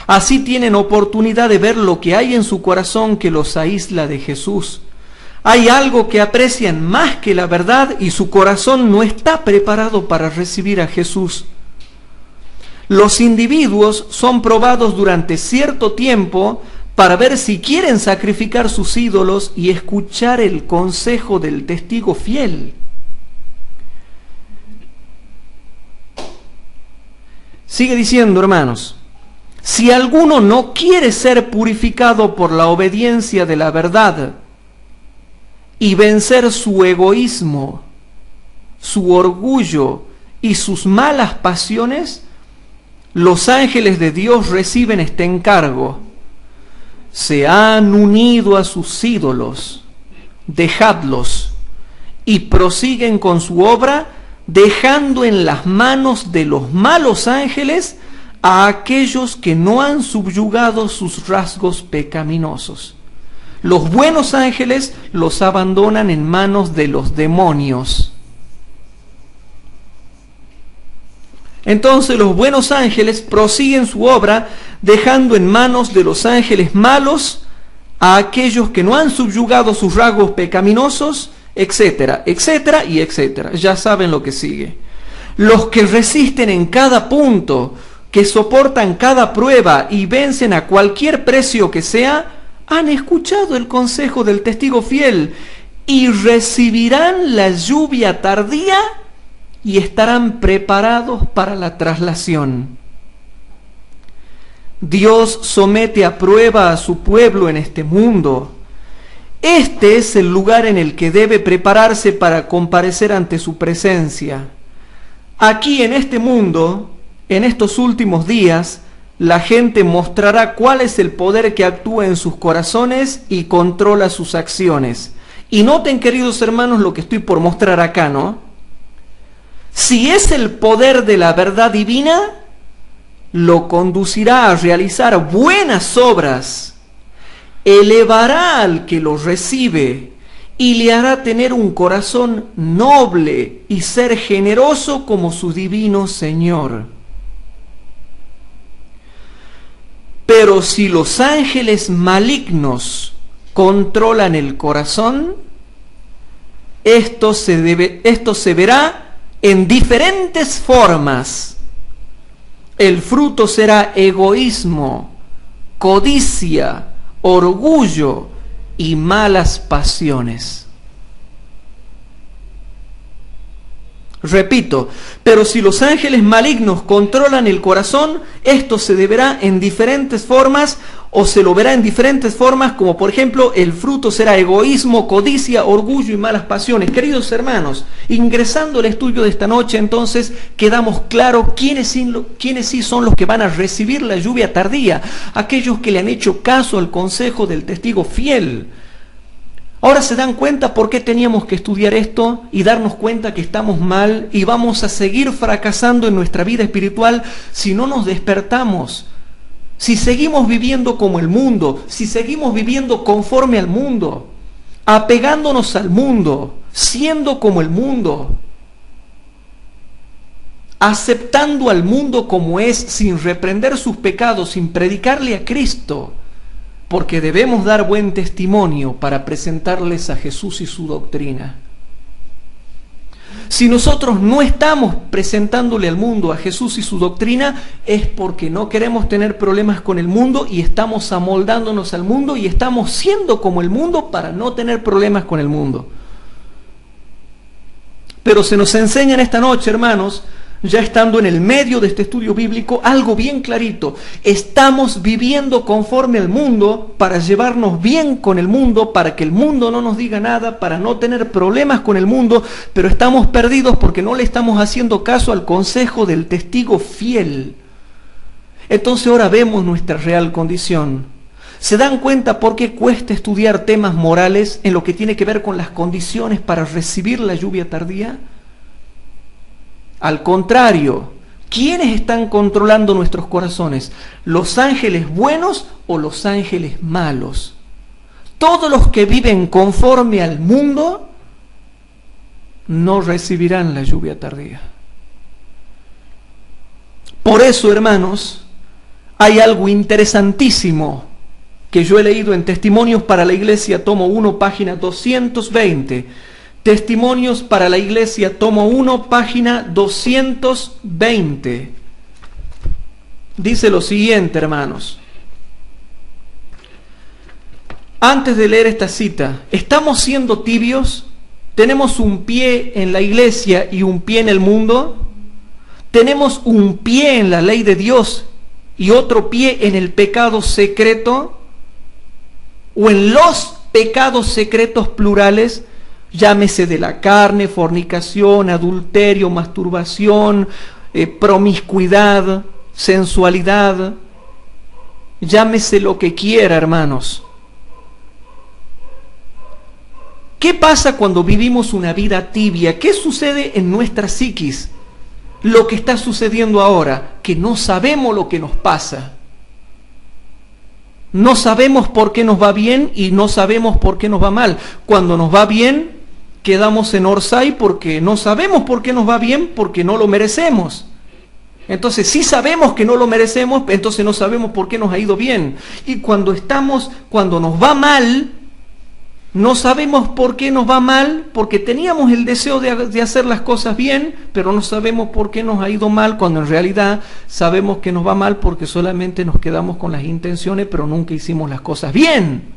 Así tienen oportunidad de ver lo que hay en su corazón que los aísla de Jesús. Hay algo que aprecian más que la verdad y su corazón no está preparado para recibir a Jesús. Los individuos son probados durante cierto tiempo para ver si quieren sacrificar sus ídolos y escuchar el consejo del testigo fiel. Sigue diciendo, hermanos, si alguno no quiere ser purificado por la obediencia de la verdad y vencer su egoísmo, su orgullo y sus malas pasiones, los ángeles de Dios reciben este encargo. se han unido a sus ídolos, dejadlos, y prosiguen con su obra, dejando en las manos de los malos ángeles a aquellos que no han subyugado sus rasgos pecaminosos. Los buenos ángeles los abandonan en manos de los demonios. Entonces los buenos ángeles prosiguen su obra, dejando en manos de los ángeles malos a aquellos que no han subyugado sus rasgos pecaminosos, etcétera, etcétera y etcétera. Ya saben lo que sigue. Los que resisten en cada punto, que soportan cada prueba y vencen a cualquier precio que sea, han escuchado el consejo del testigo fiel y recibirán la lluvia tardía y estarán preparados para la traslación. Dios somete a prueba a su pueblo en este mundo. Este es el lugar en el que debe prepararse para comparecer ante su presencia. Aquí en este mundo, en estos últimos días, la gente mostrará cuál es el poder que actúa en sus corazones y controla sus acciones. Y noten, queridos hermanos, lo que estoy por mostrar acá, ¿no? Si es el poder de la verdad divina, lo conducirá a realizar buenas obras, elevará al que lo recibe y le hará tener un corazón noble y ser generoso como su divino Señor. Pero si los ángeles malignos controlan el corazón, esto se verá en diferentes formas. El fruto será egoísmo, codicia, orgullo y malas pasiones. Repito, pero si los ángeles malignos controlan el corazón, esto se verá en diferentes formas, o se lo verá en diferentes formas, como por ejemplo, el fruto será egoísmo, codicia, orgullo y malas pasiones. Queridos hermanos, ingresando al estudio de esta noche, entonces, quedamos claros quiénes sí son los que van a recibir la lluvia tardía, aquellos que le han hecho caso al consejo del testigo fiel. Ahora se dan cuenta por qué teníamos que estudiar esto y darnos cuenta que estamos mal y vamos a seguir fracasando en nuestra vida espiritual si no nos despertamos. Si seguimos viviendo como el mundo, si seguimos viviendo conforme al mundo, apegándonos al mundo, siendo como el mundo, aceptando al mundo como es, sin reprender sus pecados, sin predicarle a Cristo, porque debemos dar buen testimonio para presentarles a Jesús y su doctrina. Si nosotros no estamos presentándole al mundo a Jesús y su doctrina, es porque no queremos tener problemas con el mundo y estamos amoldándonos al mundo y estamos siendo como el mundo para no tener problemas con el mundo. Pero se nos enseña en esta noche, hermanos, ya estando en el medio de este estudio bíblico, algo bien clarito. Estamos viviendo conforme al mundo para llevarnos bien con el mundo, para que el mundo no nos diga nada, para no tener problemas con el mundo, pero estamos perdidos porque no le estamos haciendo caso al consejo del testigo fiel. Entonces ahora vemos nuestra real condición. ¿Se dan cuenta por qué cuesta estudiar temas morales en lo que tiene que ver con las condiciones para recibir la lluvia tardía? Al contrario, ¿quiénes están controlando nuestros corazones? ¿Los ángeles buenos o los ángeles malos? Todos los que viven conforme al mundo no recibirán la lluvia tardía. Por eso, hermanos, hay algo interesantísimo que yo he leído en Testimonios para la Iglesia, tomo 1, página 220. Testimonios para la Iglesia, tomo 1, página 220. Dice lo siguiente, hermanos. Antes de leer esta cita, ¿estamos siendo tibios? ¿Tenemos un pie en la Iglesia y un pie en el mundo? ¿Tenemos un pie en la ley de Dios y otro pie en el pecado secreto? ¿O en los pecados secretos plurales? Llámese de la carne, fornicación, adulterio, masturbación, promiscuidad, sensualidad. llámese lo que quiera, hermanos. ¿Qué pasa cuando vivimos una vida tibia? ¿Qué sucede en nuestra psiquis? Lo que está sucediendo ahora, que no sabemos lo que nos pasa. No sabemos por qué nos va bien y no sabemos por qué nos va mal. Cuando nos va bien, quedamos en Orsay porque no sabemos por qué nos va bien, porque no lo merecemos. Entonces, si sabemos que no lo merecemos, entonces no sabemos por qué nos ha ido bien. Y cuando nos va mal, no sabemos por qué nos va mal, porque teníamos el deseo de hacer las cosas bien, pero no sabemos por qué nos ha ido mal, cuando en realidad sabemos que nos va mal porque solamente nos quedamos con las intenciones, pero nunca hicimos las cosas bien.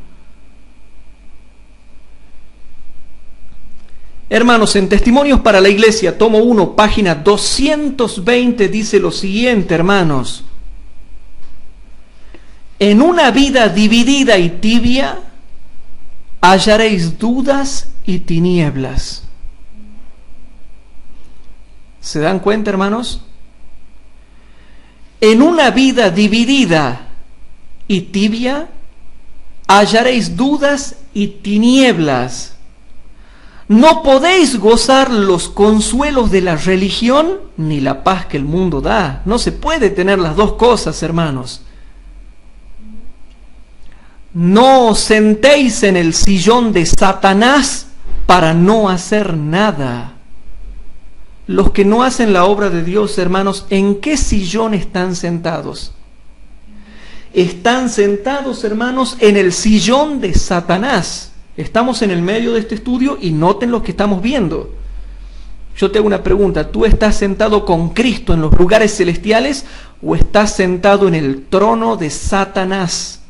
Hermanos, en Testimonios para la Iglesia, tomo 1, página 220, dice lo siguiente, hermanos. En una vida dividida y tibia, hallaréis dudas y tinieblas. ¿Se dan cuenta, hermanos? En una vida dividida y tibia, hallaréis dudas y tinieblas. No podéis gozar los consuelos de la religión ni la paz que el mundo da. No se puede tener las dos cosas, hermanos. No os sentéis en el sillón de Satanás para no hacer nada. Los que no hacen la obra de Dios, hermanos, ¿en qué sillón están sentados? Están sentados, hermanos, en el sillón de Satanás. Estamos en el medio de este estudio y noten lo que estamos viendo. Yo te hago una pregunta, ¿tú estás sentado con Cristo en los lugares celestiales o estás sentado en el trono de Satanás?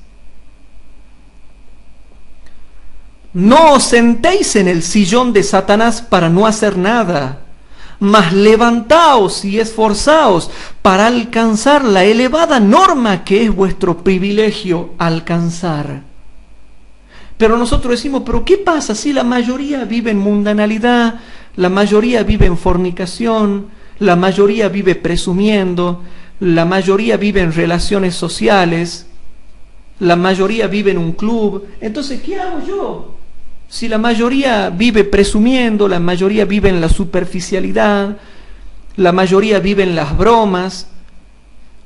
No os sentéis en el sillón de Satanás para no hacer nada, mas levantaos y esforzaos para alcanzar la elevada norma que es vuestro privilegio alcanzar. Pero nosotros decimos, ¿pero qué pasa si la mayoría vive en mundanalidad, la mayoría vive en fornicación, la mayoría vive presumiendo, la mayoría vive en relaciones sociales, la mayoría vive en un club? Entonces, ¿qué hago yo? Si la mayoría vive presumiendo, la mayoría vive en la superficialidad, la mayoría vive en las bromas,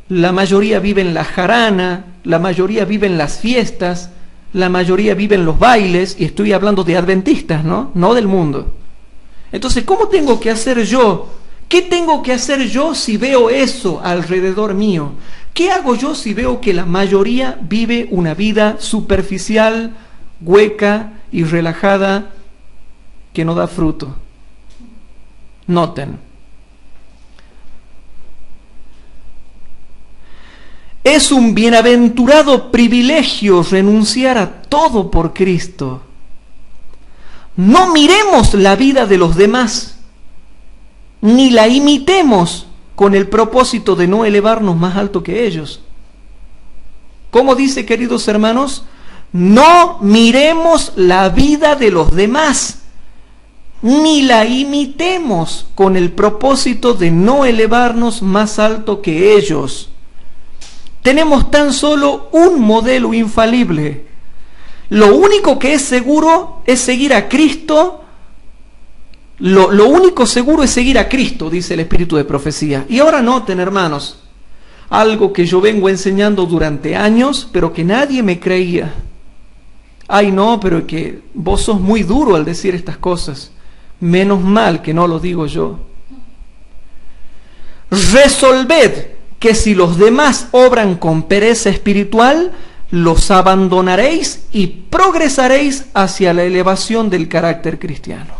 la mayoría vive en la jarana, la mayoría vive en las fiestas, la mayoría vive en los bailes, y estoy hablando de adventistas, no del mundo. Entonces, ¿cómo tengo que hacer yo? ¿Qué tengo que hacer yo si veo eso alrededor mío? ¿Qué hago yo si veo que la mayoría vive una vida superficial, hueca y relajada que no da fruto? Noten. Es un bienaventurado privilegio renunciar a todo por Cristo. No miremos la vida de los demás, ni la imitemos con el propósito de no elevarnos más alto que ellos. ¿Cómo dice, queridos hermanos? No miremos la vida de los demás, ni la imitemos con el propósito de no elevarnos más alto que ellos. Tenemos tan solo un modelo infalible. Lo único que es seguro es seguir a Cristo. Lo único seguro es seguir a Cristo, dice el Espíritu de Profecía. Y ahora noten, hermanos, algo que yo vengo enseñando durante años, pero que nadie me creía. Ay, no, pero que vos sos muy duro al decir estas cosas. Menos mal que no lo digo yo. Resolved que si los demás obran con pereza espiritual, los abandonaréis y progresaréis hacia la elevación del carácter cristiano.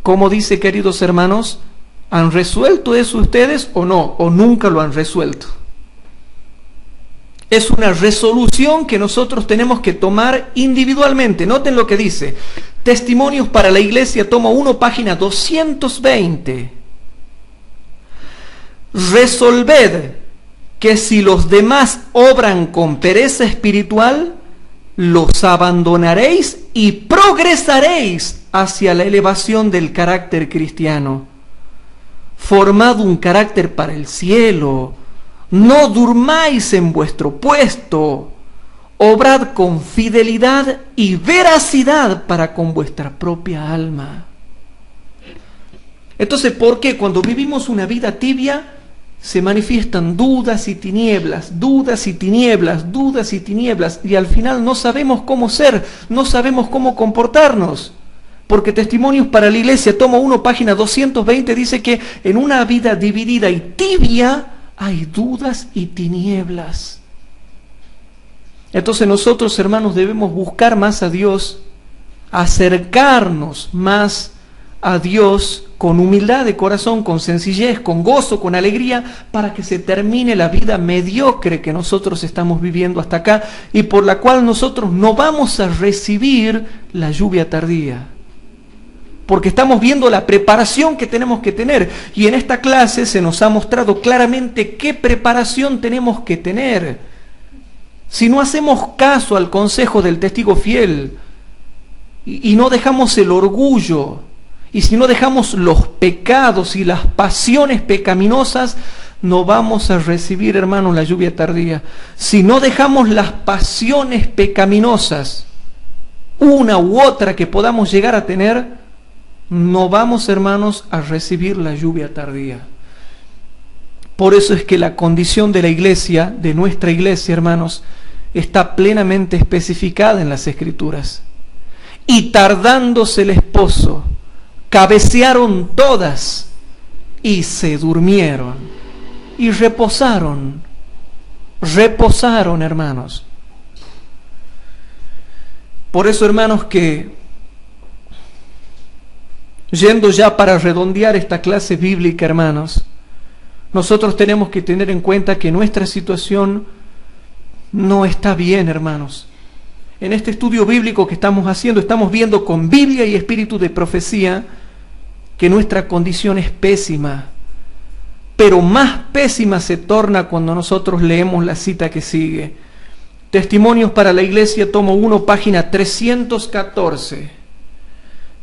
¿Cómo dice, queridos hermanos? ¿Han resuelto eso ustedes o no? ¿O nunca lo han resuelto? Es una resolución que nosotros tenemos que tomar individualmente. Noten lo que dice. Testimonios para la Iglesia, tomo 1, página 220. Resolved que si los demás obran con pereza espiritual, los abandonaréis y progresaréis hacia la elevación del carácter cristiano. Formad un carácter para el cielo, no durmáis en vuestro puesto, obrad con fidelidad y veracidad para con vuestra propia alma. Entonces, ¿por qué cuando vivimos una vida tibia se manifiestan dudas y tinieblas, dudas y tinieblas, dudas y tinieblas, y al final no sabemos cómo ser, no sabemos cómo comportarnos? Porque Testimonios para la Iglesia, tomo 1, página 220, dice que en una vida dividida y tibia hay dudas y tinieblas. Entonces nosotros, hermanos, debemos buscar más a Dios, acercarnos más a Dios con humildad de corazón, con sencillez, con gozo, con alegría, para que se termine la vida mediocre que nosotros estamos viviendo hasta acá y por la cual nosotros no vamos a recibir la lluvia tardía. Porque estamos viendo la preparación que tenemos que tener. Y en esta clase se nos ha mostrado claramente qué preparación tenemos que tener. Si no hacemos caso al consejo del testigo fiel y no dejamos el orgullo, y si no dejamos los pecados y las pasiones pecaminosas, no vamos a recibir, hermanos, la lluvia tardía. Si no dejamos las pasiones pecaminosas, una u otra que podamos llegar a tener, no vamos, hermanos, a recibir la lluvia tardía. Por eso es que la condición de la iglesia, de nuestra iglesia, hermanos, está plenamente especificada en las Escrituras. Y tardándose el esposo, cabecearon todas y se durmieron y reposaron, hermanos. Por eso, hermanos, que yendo ya para redondear esta clase bíblica, hermanos, nosotros tenemos que tener en cuenta que nuestra situación no está bien, hermanos. En este estudio bíblico que estamos haciendo, estamos viendo con Biblia y espíritu de profecía que nuestra condición es pésima, pero más pésima se torna cuando nosotros leemos la cita que sigue. Testimonios para la Iglesia, tomo 1, página 314.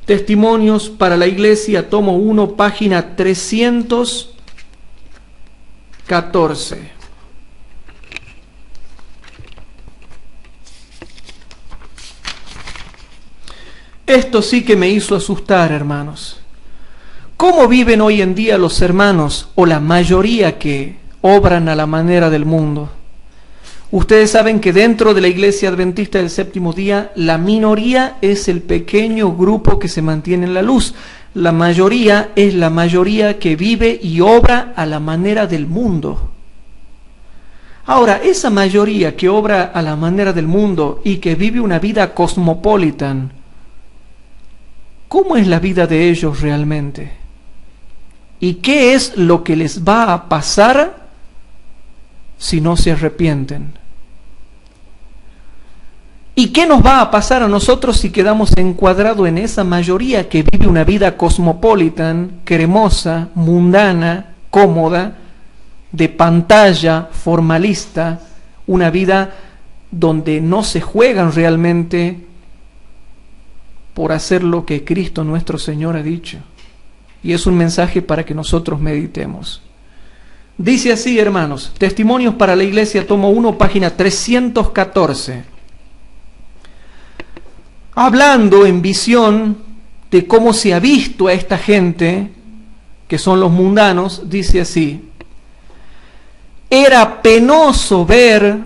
Testimonios para la Iglesia, tomo 1, página 314. Esto sí que me hizo asustar, hermanos. ¿Cómo viven hoy en día los hermanos, o la mayoría que obran a la manera del mundo? Ustedes saben que dentro de la Iglesia Adventista del Séptimo Día, la minoría es el pequeño grupo que se mantiene en la luz. La mayoría es la mayoría que vive y obra a la manera del mundo. Ahora, esa mayoría que obra a la manera del mundo y que vive una vida cosmopolitan, ¿cómo es la vida de ellos realmente? ¿Y qué es lo que les va a pasar si no se arrepienten? ¿Y qué nos va a pasar a nosotros si quedamos encuadrados en esa mayoría que vive una vida cosmopolitan, cremosa, mundana, cómoda, de pantalla, formalista, una vida donde no se juegan realmente por hacer lo que Cristo nuestro Señor ha dicho? Y es un mensaje para que nosotros meditemos. Dice así, hermanos, Testimonios para la Iglesia, tomo 1, página 314. Hablando en visión de cómo se ha visto a esta gente, que son los mundanos, dice así: era penoso ver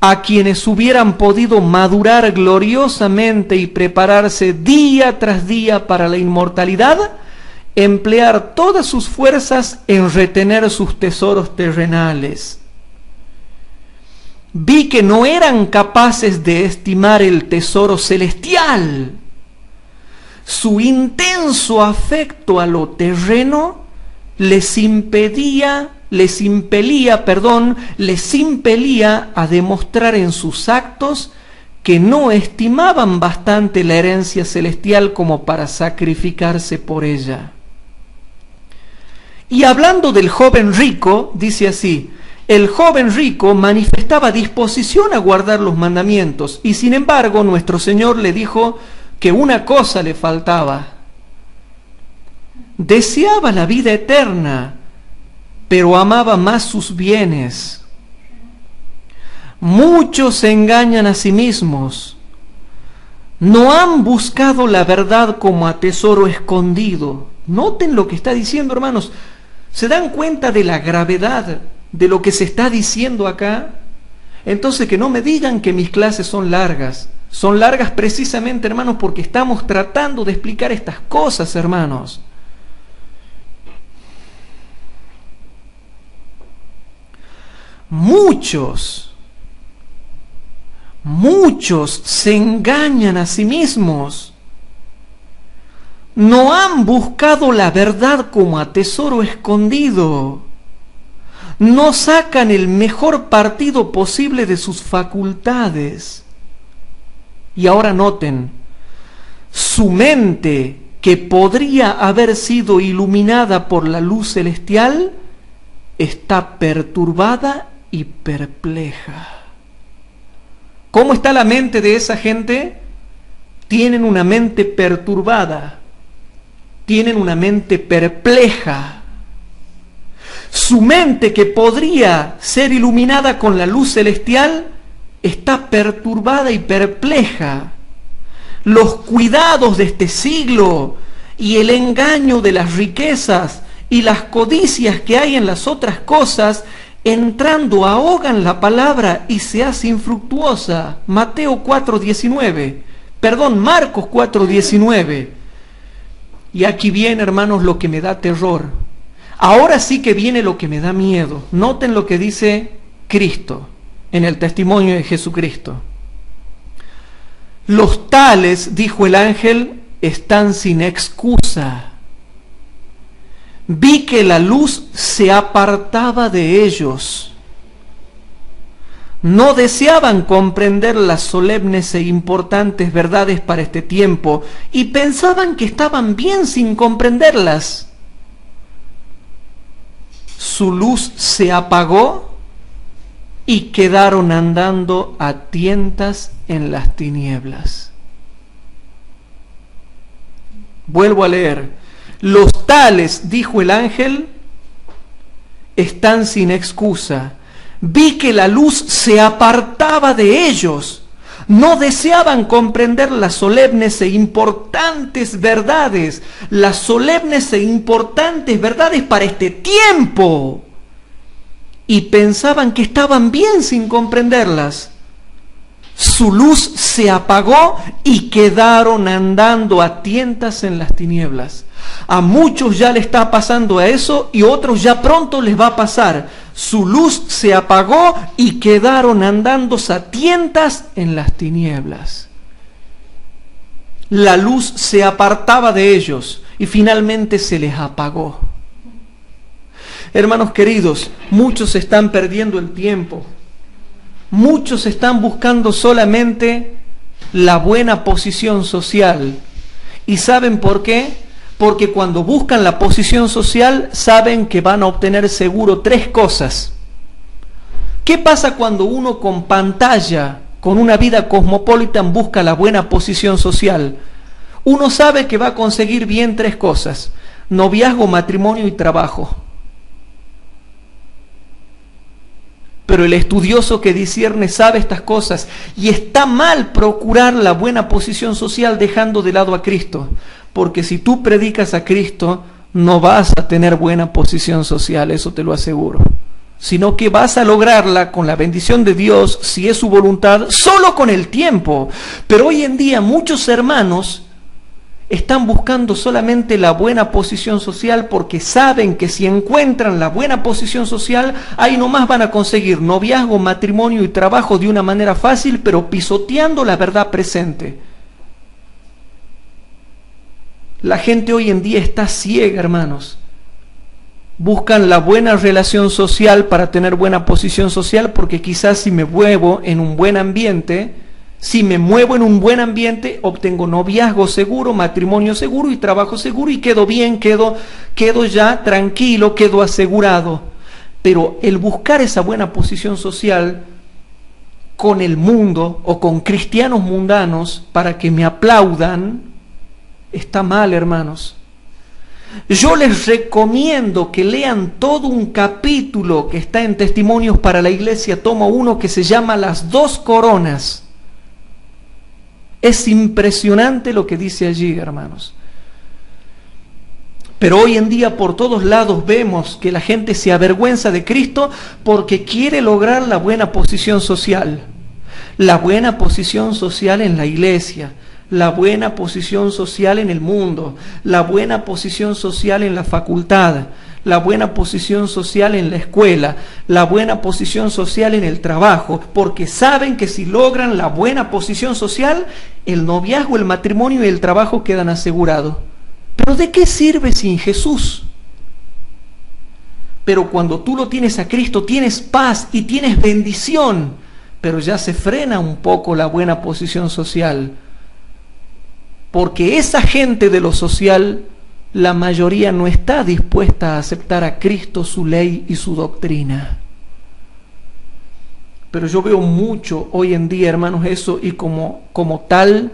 a quienes hubieran podido madurar gloriosamente y prepararse día tras día para la inmortalidad, emplear todas sus fuerzas en retener sus tesoros terrenales. Vi que no eran capaces de estimar el tesoro celestial. Su intenso afecto a lo terreno les impelía a demostrar en sus actos que no estimaban bastante la herencia celestial como para sacrificarse por ella. Y hablando del joven rico, dice así: el joven rico manifestaba disposición a guardar los mandamientos, y sin embargo nuestro Señor le dijo que una cosa le faltaba. Deseaba la vida eterna pero amaba más sus bienes. Muchos se engañan a sí mismos. No han buscado la verdad como a tesoro escondido. Noten lo que está diciendo, hermanos. ¿Se dan cuenta de la gravedad de lo que se está diciendo acá? Entonces, que no me digan que mis clases son largas. Son largas precisamente, hermanos, porque estamos tratando de explicar estas cosas, hermanos. Muchos se engañan a sí mismos. No han buscado la verdad como a tesoro escondido. No sacan el mejor partido posible de sus facultades. Y ahora noten, su mente, que podría haber sido iluminada por la luz celestial, está perturbada y perpleja. ¿Cómo está la mente de esa gente? Tienen una mente perturbada, tienen una mente perpleja. Su mente, que podría ser iluminada con la luz celestial, está perturbada y perpleja. Los cuidados de este siglo y el engaño de las riquezas y las codicias que hay en las otras cosas, entrando ahogan la palabra y se hace infructuosa. Marcos 4:19. Y aquí viene, hermanos, lo que me da terror. Ahora sí que viene lo que me da miedo. Noten lo que dice Cristo en el testimonio de Jesucristo. Los tales, dijo el ángel, están sin excusa. Vi que la luz se apartaba de ellos. No deseaban comprender las solemnes e importantes verdades para este tiempo y pensaban que estaban bien sin comprenderlas. Su luz se apagó y quedaron andando a tientas en las tinieblas. Vuelvo a leer. Los tales, dijo el ángel, están sin excusa. Vi que la luz se apartaba de ellos. No deseaban comprender las solemnes e importantes verdades, las solemnes e importantes verdades para este tiempo. Y pensaban que estaban bien sin comprenderlas. Su luz se apagó y quedaron andando a tientas en las tinieblas. A muchos ya le está pasando a eso y otros ya pronto les va a pasar. Su luz se apagó y quedaron andando a tientas en las tinieblas. La luz se apartaba de ellos y finalmente se les apagó. Hermanos queridos, muchos están perdiendo el tiempo. Muchos están buscando solamente la buena posición social. ¿Y saben por qué? Porque cuando buscan la posición social saben que van a obtener seguro tres cosas. ¿Qué pasa cuando uno con pantalla, con una vida cosmopolita, busca la buena posición social? Uno sabe que va a conseguir bien tres cosas: noviazgo, matrimonio y trabajo. Pero el estudioso que discierne sabe estas cosas y está mal procurar la buena posición social dejando de lado a Cristo. Porque si tú predicas a Cristo, no vas a tener buena posición social, eso te lo aseguro. Sino que vas a lograrla con la bendición de Dios, si es su voluntad, solo con el tiempo. Pero hoy en día muchos hermanos están buscando solamente la buena posición social porque saben que si encuentran la buena posición social, ahí nomás van a conseguir noviazgo, matrimonio y trabajo de una manera fácil, pero pisoteando la verdad presente. La gente hoy en día está ciega, hermanos. Buscan la buena relación social para tener buena posición social, porque quizás si me muevo en un buen ambiente, obtengo noviazgo seguro, matrimonio seguro y trabajo seguro y quedo bien, quedo ya tranquilo, quedo asegurado. Pero el buscar esa buena posición social con el mundo o con cristianos mundanos para que me aplaudan, está mal, hermanos. Yo les recomiendo que lean todo un capítulo que está en Testimonios para la Iglesia, tomo 1, que se llama Las 2 coronas. Es impresionante lo que dice allí, hermanos. Pero hoy en día por todos lados vemos que la gente se avergüenza de Cristo porque quiere lograr la buena posición social. La buena posición social en la iglesia, la buena posición social en el mundo, la buena posición social en la facultad, la buena posición social en la escuela, la buena posición social en el trabajo, porque saben que si logran la buena posición social, el noviazgo, el matrimonio y el trabajo quedan asegurados. Pero ¿de qué sirve sin Jesús? Pero cuando tú lo tienes a Cristo, tienes paz y tienes bendición, pero ya se frena un poco la buena posición social. Porque esa gente de lo social, la mayoría no está dispuesta a aceptar a Cristo, su ley y su doctrina. Pero yo veo mucho hoy en día, hermanos, eso, y como tal,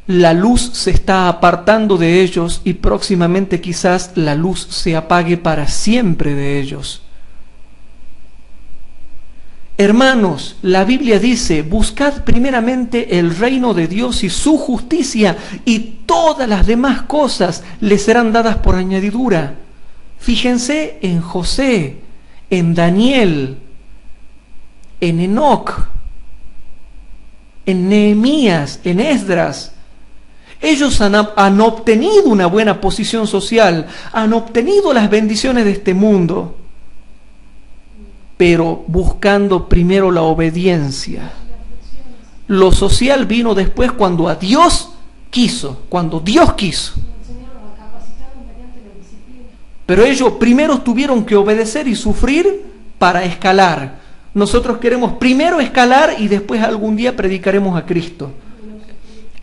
la luz se está apartando de ellos y próximamente quizás la luz se apague para siempre de ellos. Hermanos, la Biblia dice, buscad primeramente el reino de Dios y su justicia, y todas las demás cosas les serán dadas por añadidura. Fíjense en José, en Daniel, en Enoc, en Nehemías, en Esdras. Ellos han obtenido una buena posición social, han obtenido las bendiciones de este mundo, pero buscando primero la obediencia. Lo social vino después cuando a Dios quiso, cuando Dios quiso. Pero ellos primero tuvieron que obedecer y sufrir para escalar. Nosotros queremos primero escalar y después algún día predicaremos a Cristo.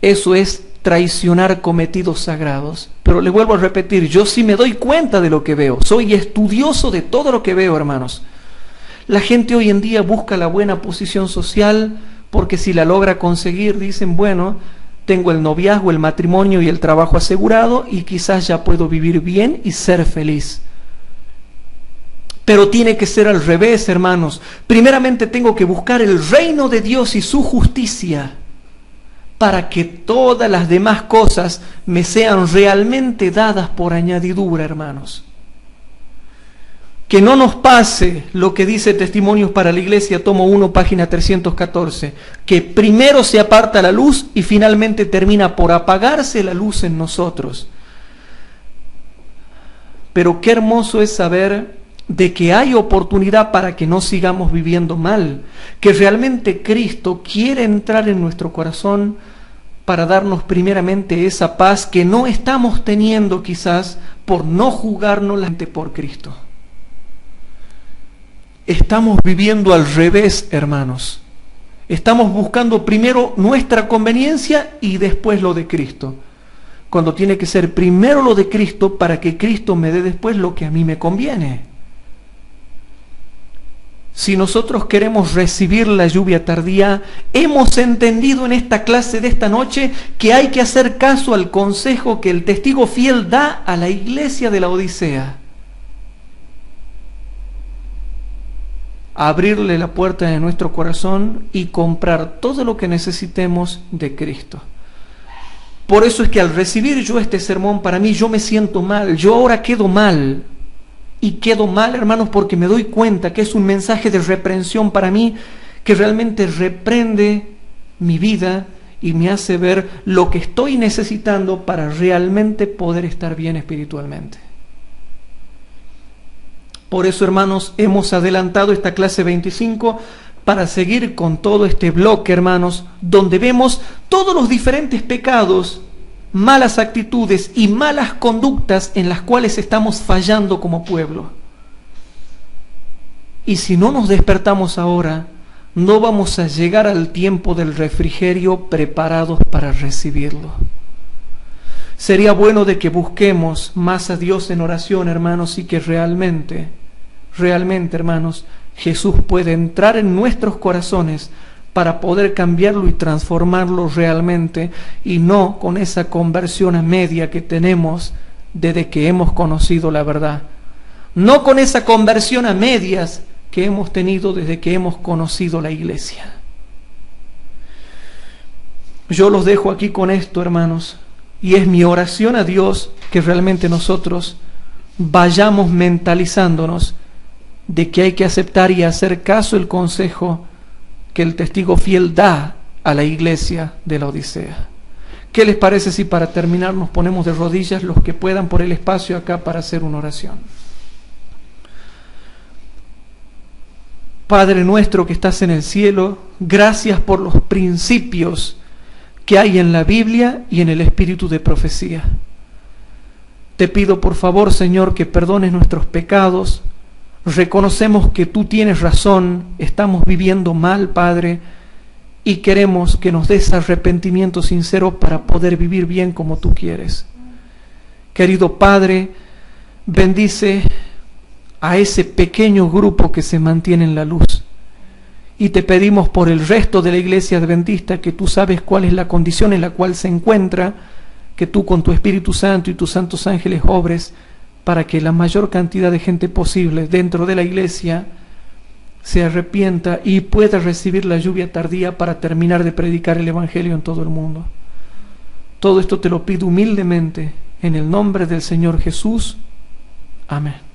Eso es traicionar cometidos sagrados. Pero les vuelvo a repetir, yo sí me doy cuenta de lo que veo. Soy estudioso de todo lo que veo, hermanos. La gente hoy en día busca la buena posición social porque si la logra conseguir, dicen, bueno, tengo el noviazgo, el matrimonio y el trabajo asegurado y quizás ya puedo vivir bien y ser feliz. Pero tiene que ser al revés, hermanos. Primeramente tengo que buscar el reino de Dios y su justicia para que todas las demás cosas me sean realmente dadas por añadidura, hermanos. Que no nos pase lo que dice Testimonios para la Iglesia, tomo 1, página 314, que primero se aparta la luz y finalmente termina por apagarse la luz en nosotros. Pero qué hermoso es saber de que hay oportunidad para que no sigamos viviendo mal, que realmente Cristo quiere entrar en nuestro corazón para darnos primeramente esa paz que no estamos teniendo quizás por no jugarnos la mente por Cristo. Estamos viviendo al revés, hermanos. Estamos buscando primero nuestra conveniencia y después lo de Cristo, cuando tiene que ser primero lo de Cristo para que Cristo me dé después lo que a mí me conviene. Si nosotros queremos recibir la lluvia tardía, hemos entendido en esta clase de esta noche que hay que hacer caso al consejo que el testigo fiel da a la iglesia de la Odisea. Abrirle la puerta de nuestro corazón y comprar todo lo que necesitemos de Cristo. Por eso es que al recibir yo este sermón, para mí yo me siento mal, yo ahora quedo mal. Y quedo mal, hermanos, porque me doy cuenta que es un mensaje de reprensión para mí, que realmente reprende mi vida y me hace ver lo que estoy necesitando para realmente poder estar bien espiritualmente. Por eso, hermanos, hemos adelantado esta clase 25 para seguir con todo este bloque, hermanos, donde vemos todos los diferentes pecados, malas actitudes y malas conductas en las cuales estamos fallando como pueblo. Y si no nos despertamos ahora, no vamos a llegar al tiempo del refrigerio preparados para recibirlo. Sería bueno de que busquemos más a Dios en oración, hermanos, y que realmente, hermanos, Jesús puede entrar en nuestros corazones para poder cambiarlo y transformarlo realmente, y no con esa conversión a media que tenemos desde que hemos conocido la verdad, no con esa conversión a medias que hemos tenido desde que hemos conocido la iglesia. Yo los dejo aquí con esto, hermanos, y es mi oración a Dios que realmente nosotros vayamos mentalizándonos de que hay que aceptar y hacer caso el consejo que el testigo fiel da a la iglesia de la Odisea. ¿Qué les parece si para terminar nos ponemos de rodillas los que puedan por el espacio acá para hacer una oración? Padre nuestro que estás en el cielo, gracias por los principios que hay en la Biblia y en el espíritu de profecía. Te pido por favor, Señor, que perdones nuestros pecados. Reconocemos que tú tienes razón, estamos viviendo mal, Padre, y queremos que nos des arrepentimiento sincero para poder vivir bien como tú quieres. Querido Padre, bendice a ese pequeño grupo que se mantiene en la luz. Y te pedimos por el resto de la iglesia adventista, que tú sabes cuál es la condición en la cual se encuentra, que tú con tu Espíritu Santo y tus santos ángeles obres para que la mayor cantidad de gente posible dentro de la iglesia se arrepienta y pueda recibir la lluvia tardía para terminar de predicar el Evangelio en todo el mundo. Todo esto te lo pido humildemente en el nombre del Señor Jesús. Amén.